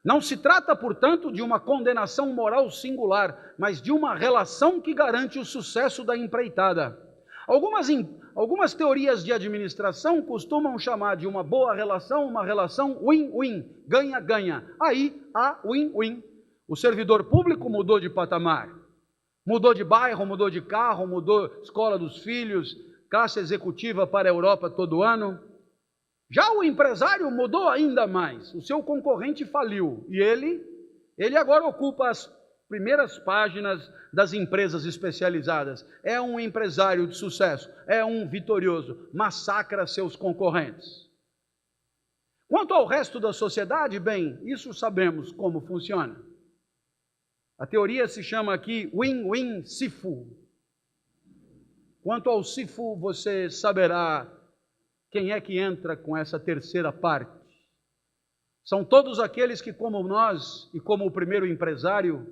Não se trata, portanto, de uma condenação moral singular, mas de uma relação que garante o sucesso da empreitada. Algumas teorias de administração costumam chamar de uma boa relação uma relação win-win, ganha-ganha. Aí há win-win. O servidor público mudou de patamar, mudou de bairro, mudou de carro, mudou escola dos filhos, classe executiva para a Europa todo ano. Já o empresário mudou ainda mais, o seu concorrente faliu e ele agora ocupa as primeiras páginas das empresas especializadas. É um empresário de sucesso, é um vitorioso, massacra seus concorrentes. Quanto ao resto da sociedade, bem, isso sabemos como funciona. A teoria se chama aqui win-win sifu. Quanto ao sifu, você saberá quem é que entra com essa terceira parte. São todos aqueles que, como nós e como o primeiro empresário,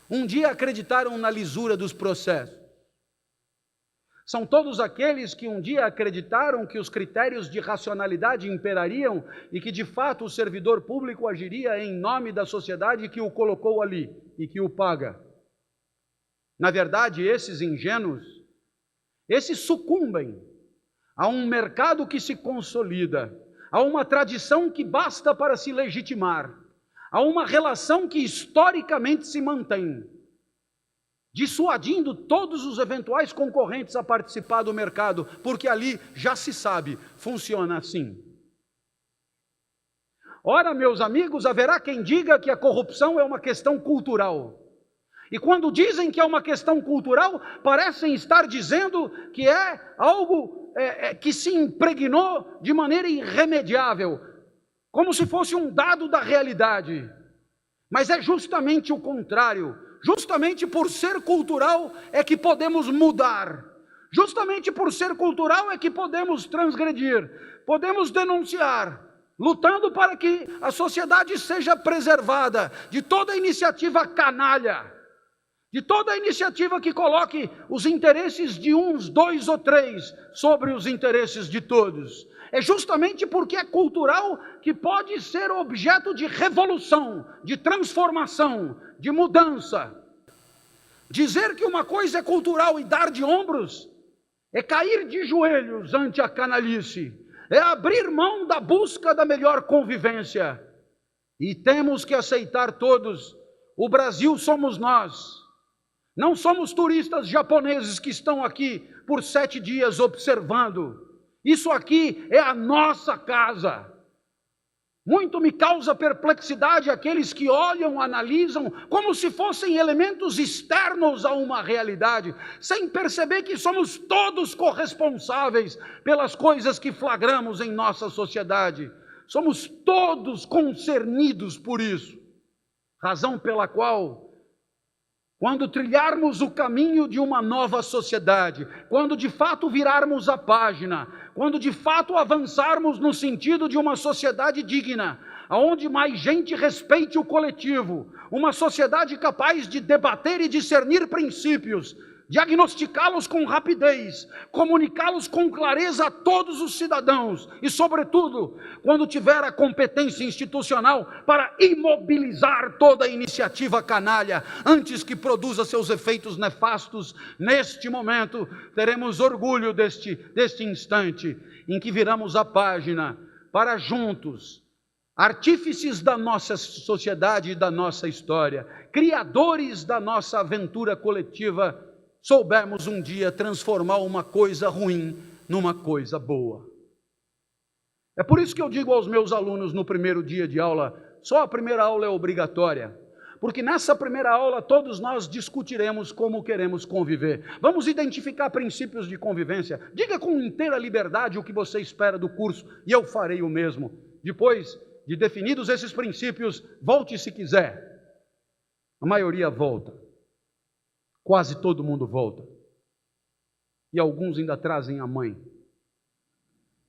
um dia acreditaram na lisura dos processos. São todos aqueles que um dia acreditaram que os critérios de racionalidade imperariam e que, de fato, o servidor público agiria em nome da sociedade que o colocou ali e que o paga. Na verdade, esses ingênuos, esses sucumbem a um mercado que se consolida, a uma tradição que basta para se legitimar, Há uma relação que historicamente se mantém, dissuadindo todos os eventuais concorrentes a participar do mercado, porque ali já se sabe, funciona assim. Ora, meus amigos, haverá quem diga que a corrupção é uma questão cultural. E quando dizem que é uma questão cultural, parecem estar dizendo que é algo que se impregnou de maneira irremediável, como se fosse um dado da realidade. Mas é justamente o contrário. Justamente por ser cultural é que podemos mudar. Justamente por ser cultural é que podemos transgredir, podemos denunciar, lutando para que a sociedade seja preservada de toda iniciativa canalha, de toda iniciativa que coloque os interesses de uns, dois ou três sobre os interesses de todos. É justamente porque é cultural que pode ser objeto de revolução, de transformação, de mudança. Dizer que uma coisa é cultural e dar de ombros é cair de joelhos ante a canalice, é abrir mão da busca da melhor convivência. E temos que aceitar todos, o Brasil somos nós. Não somos turistas japoneses que estão aqui por 7 dias observando. Isso aqui é a nossa casa. Muito me causa perplexidade aqueles que olham, analisam, como se fossem elementos externos a uma realidade, sem perceber que somos todos corresponsáveis pelas coisas que flagramos em nossa sociedade. Somos todos concernidos por isso. Razão pela qual, quando trilharmos o caminho de uma nova sociedade, quando de fato virarmos a página, quando de fato avançarmos no sentido de uma sociedade digna, onde mais gente respeite o coletivo, uma sociedade capaz de debater e discernir princípios, diagnosticá-los com rapidez, comunicá-los com clareza a todos os cidadãos e, sobretudo, quando tiver a competência institucional para imobilizar toda a iniciativa canalha antes que produza seus efeitos nefastos, neste momento teremos orgulho deste instante em que viramos a página para juntos, artífices da nossa sociedade e da nossa história, criadores da nossa aventura coletiva, soubermos um dia transformar uma coisa ruim numa coisa boa. É por isso que eu digo aos meus alunos no primeiro dia de aula, só a primeira aula é obrigatória, porque nessa primeira aula todos nós discutiremos como queremos conviver. Vamos identificar princípios de convivência. Diga com inteira liberdade o que você espera do curso e eu farei o mesmo. Depois de definidos esses princípios, volte se quiser. A maioria volta. Quase todo mundo volta. E alguns ainda trazem a mãe.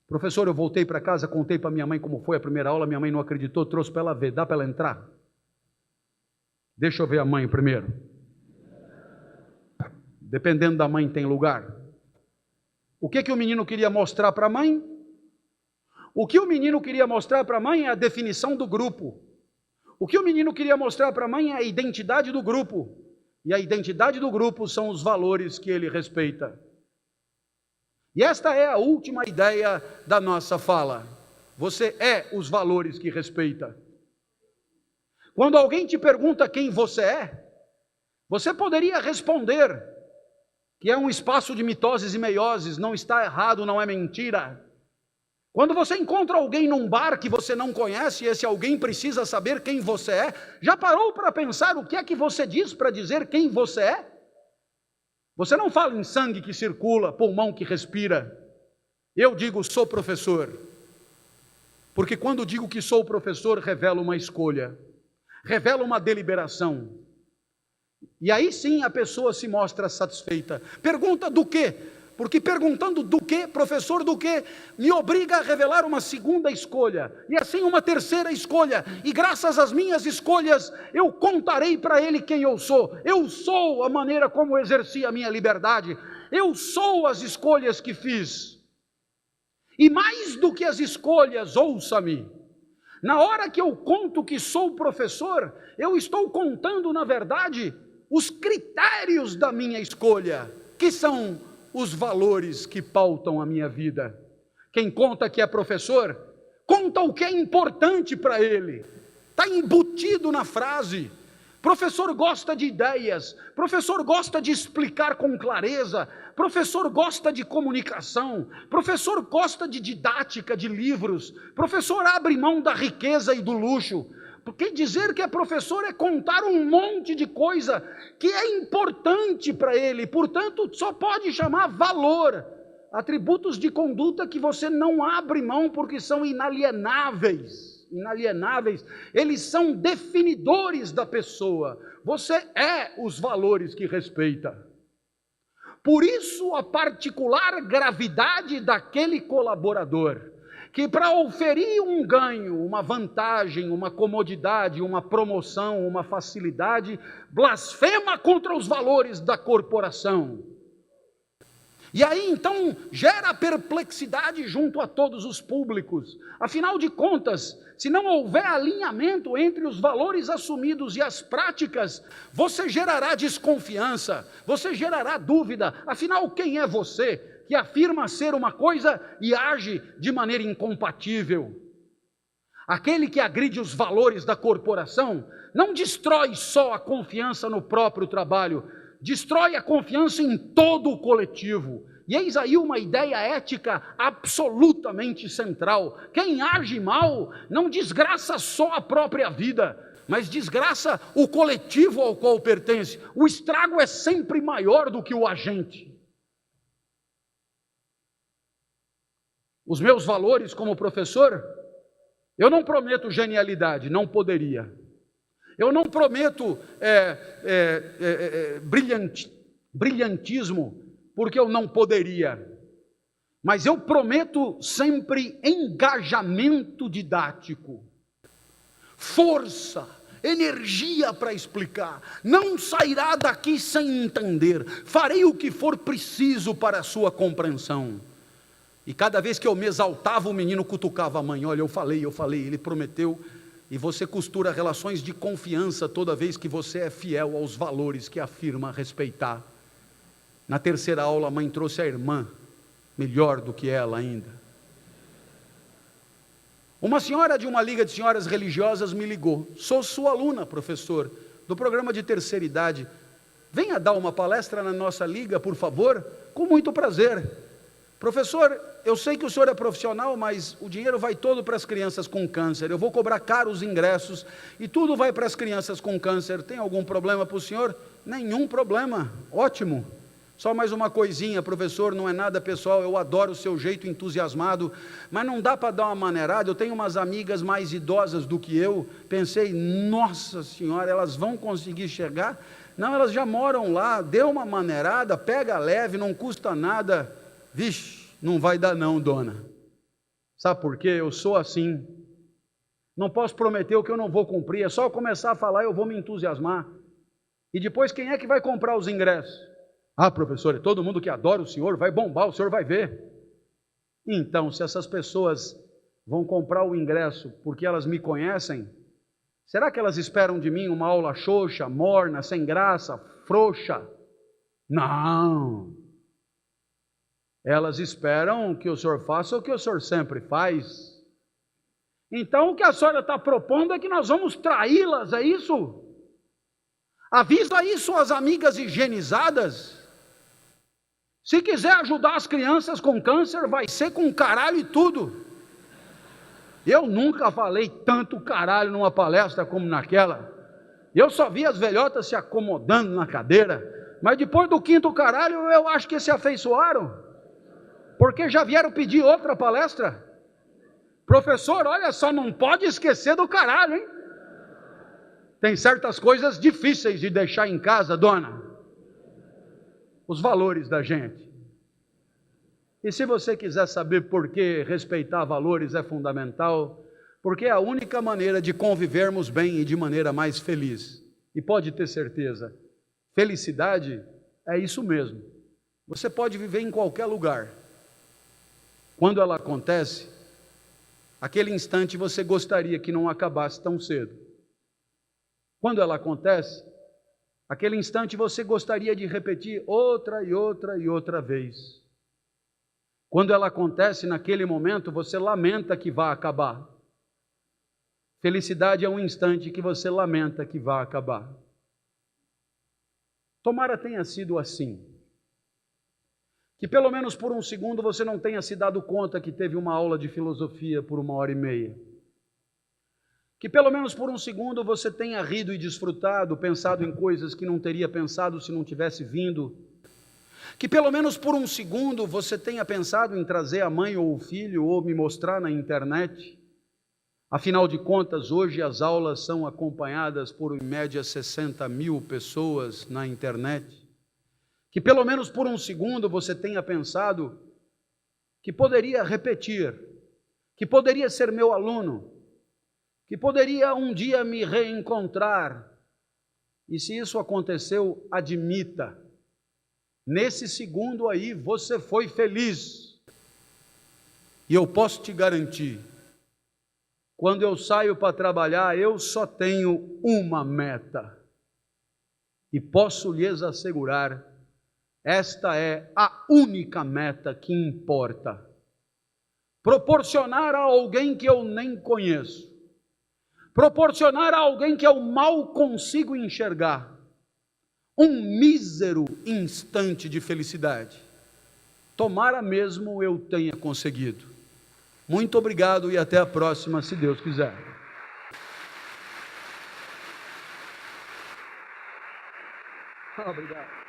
Professor, eu voltei para casa, contei para minha mãe como foi a primeira aula, minha mãe não acreditou, trouxe para ela ver. Dá para ela entrar? Deixa eu ver a mãe primeiro. Dependendo da mãe tem lugar. O que o menino queria mostrar para a mãe? O que o menino queria mostrar para a mãe é a definição do grupo. O que o menino queria mostrar para a mãe é a identidade do grupo. E a identidade do grupo são os valores que ele respeita. E esta é a última ideia da nossa fala. Você é os valores que respeita. Quando alguém te pergunta quem você é, você poderia responder que é um espaço de mitoses e meioses, não está errado, não é mentira. Quando você encontra alguém num bar que você não conhece, e esse alguém precisa saber quem você é, já parou para pensar o que é que você diz para dizer quem você é? Você não fala em sangue que circula, pulmão que respira. Eu digo, sou professor. Porque quando digo que sou professor, revela uma escolha, revela uma deliberação. E aí sim a pessoa se mostra satisfeita. Pergunta do quê? Porque perguntando do que, professor do que, me obriga a revelar uma segunda escolha, e assim uma terceira escolha, e graças às minhas escolhas, eu contarei para ele quem eu sou a maneira como exerci a minha liberdade, eu sou as escolhas que fiz, e mais do que as escolhas, ouça-me, na hora que eu conto que sou professor, eu estou contando na verdade, os critérios da minha escolha, que são os valores que pautam a minha vida. Quem conta que é professor, conta o que é importante para ele. está embutido na frase. Professor gosta de ideias, professor gosta de explicar com clareza, professor gosta de comunicação, professor gosta de didática, de livros, professor abre mão da riqueza e do luxo. Porque dizer que é professor é contar um monte de coisa que é importante para ele, portanto só pode chamar valor, atributos de conduta que você não abre mão porque são inalienáveis. Eles são definidores da pessoa. Você é os valores que respeita. Por isso a particular gravidade daquele colaborador, que para oferir um ganho, uma vantagem, uma comodidade, uma promoção, uma facilidade, blasfema contra os valores da corporação. E aí então gera perplexidade junto a todos os públicos. Afinal de contas, se não houver alinhamento entre os valores assumidos e as práticas, você gerará desconfiança, você gerará dúvida. Afinal, quem é você que afirma ser uma coisa e age de maneira incompatível? Aquele que agride os valores da corporação não destrói só a confiança no próprio trabalho, destrói a confiança em todo o coletivo. E eis aí uma ideia ética absolutamente central. Quem age mal não desgraça só a própria vida, mas desgraça o coletivo ao qual pertence. O estrago é sempre maior do que o agente. Os meus valores como professor, eu não prometo genialidade, não poderia. Eu não prometo brilhantismo, porque eu não poderia. Mas eu prometo sempre engajamento didático, força, energia para explicar. Não sairá daqui sem entender. Farei o que for preciso para a sua compreensão. E cada vez que eu me exaltava, o menino cutucava a mãe. Olha, eu falei, ele prometeu. E você costura relações de confiança toda vez que você é fiel aos valores que afirma respeitar. Na terceira aula, a mãe trouxe a irmã, melhor do que ela ainda. Uma senhora de uma liga de senhoras religiosas me ligou. Sou sua aluna, professor, do programa de terceira idade. Venha dar uma palestra na nossa liga, por favor? Com muito prazer. Professor, eu sei que o senhor é profissional, mas o dinheiro vai todo para as crianças com câncer. Eu vou cobrar caros ingressos e tudo vai para as crianças com câncer. Tem algum problema para o senhor? Nenhum problema. Ótimo. Só mais uma coisinha, professor, não é nada pessoal, eu adoro o seu jeito entusiasmado, mas não dá para dar uma maneirada. Eu tenho umas amigas mais idosas do que eu, pensei, nossa senhora, elas vão conseguir chegar? Não, elas já moram lá, dê uma maneirada, pega leve, não custa nada. Vixe, não vai dar não, dona. Sabe por quê? Eu sou assim. Não posso prometer o que eu não vou cumprir, é só eu começar a falar, eu vou me entusiasmar. E depois, quem é que vai comprar os ingressos? Ah, professor, é todo mundo que adora o senhor, vai bombar, o senhor vai ver. Então, se essas pessoas vão comprar o ingresso porque elas me conhecem, será que elas esperam de mim uma aula xoxa, morna, sem graça, frouxa? Não. Elas esperam que o senhor faça o que o senhor sempre faz. Então, o que a senhora está propondo é que nós vamos traí-las, é isso? Avisa aí suas amigas higienizadas. Se quiser ajudar as crianças com câncer, vai ser com caralho e tudo. Eu nunca falei tanto caralho numa palestra como naquela. Eu só vi as velhotas se acomodando na cadeira. Mas depois do quinto caralho, eu acho que se afeiçoaram. Porque já vieram pedir outra palestra. Professor, olha só, não pode esquecer do caralho, hein? Tem certas coisas difíceis de deixar em casa, dona. Os valores da gente. E se você quiser saber por que respeitar valores é fundamental, porque é a única maneira de convivermos bem e de maneira mais feliz. E pode ter certeza, felicidade é isso mesmo. Você pode viver em qualquer lugar. Quando ela acontece, aquele instante você gostaria que não acabasse tão cedo. Quando ela acontece, aquele instante você gostaria de repetir outra e outra e outra vez. Quando ela acontece naquele momento, você lamenta que vá acabar. Felicidade é um instante que você lamenta que vai acabar. Tomara tenha sido assim. Que pelo menos por um segundo você não tenha se dado conta que teve uma aula de filosofia por 1h30. Que pelo menos por um segundo você tenha rido e desfrutado, pensado em coisas que não teria pensado se não tivesse vindo. Que pelo menos por um segundo você tenha pensado em trazer a mãe ou o filho ou me mostrar na internet. Afinal de contas, hoje as aulas são acompanhadas por, em média, 60 mil pessoas na internet. Que pelo menos por um segundo você tenha pensado que poderia repetir, que poderia ser meu aluno, que poderia um dia me reencontrar. E se isso aconteceu, admita, nesse segundo aí você foi feliz. E eu posso te garantir, quando eu saio para trabalhar, eu só tenho uma meta. E posso lhes assegurar, esta é a única meta que importa. Proporcionar a alguém que eu nem conheço, proporcionar a alguém que eu mal consigo enxergar, um mísero instante de felicidade. Tomara mesmo eu tenha conseguido. Muito obrigado e até a próxima, se Deus quiser. Obrigado.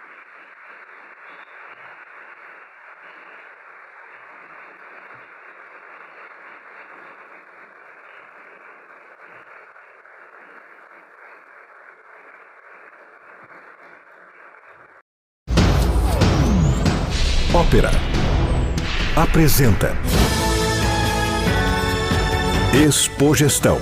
Ópera apresenta Expogestão.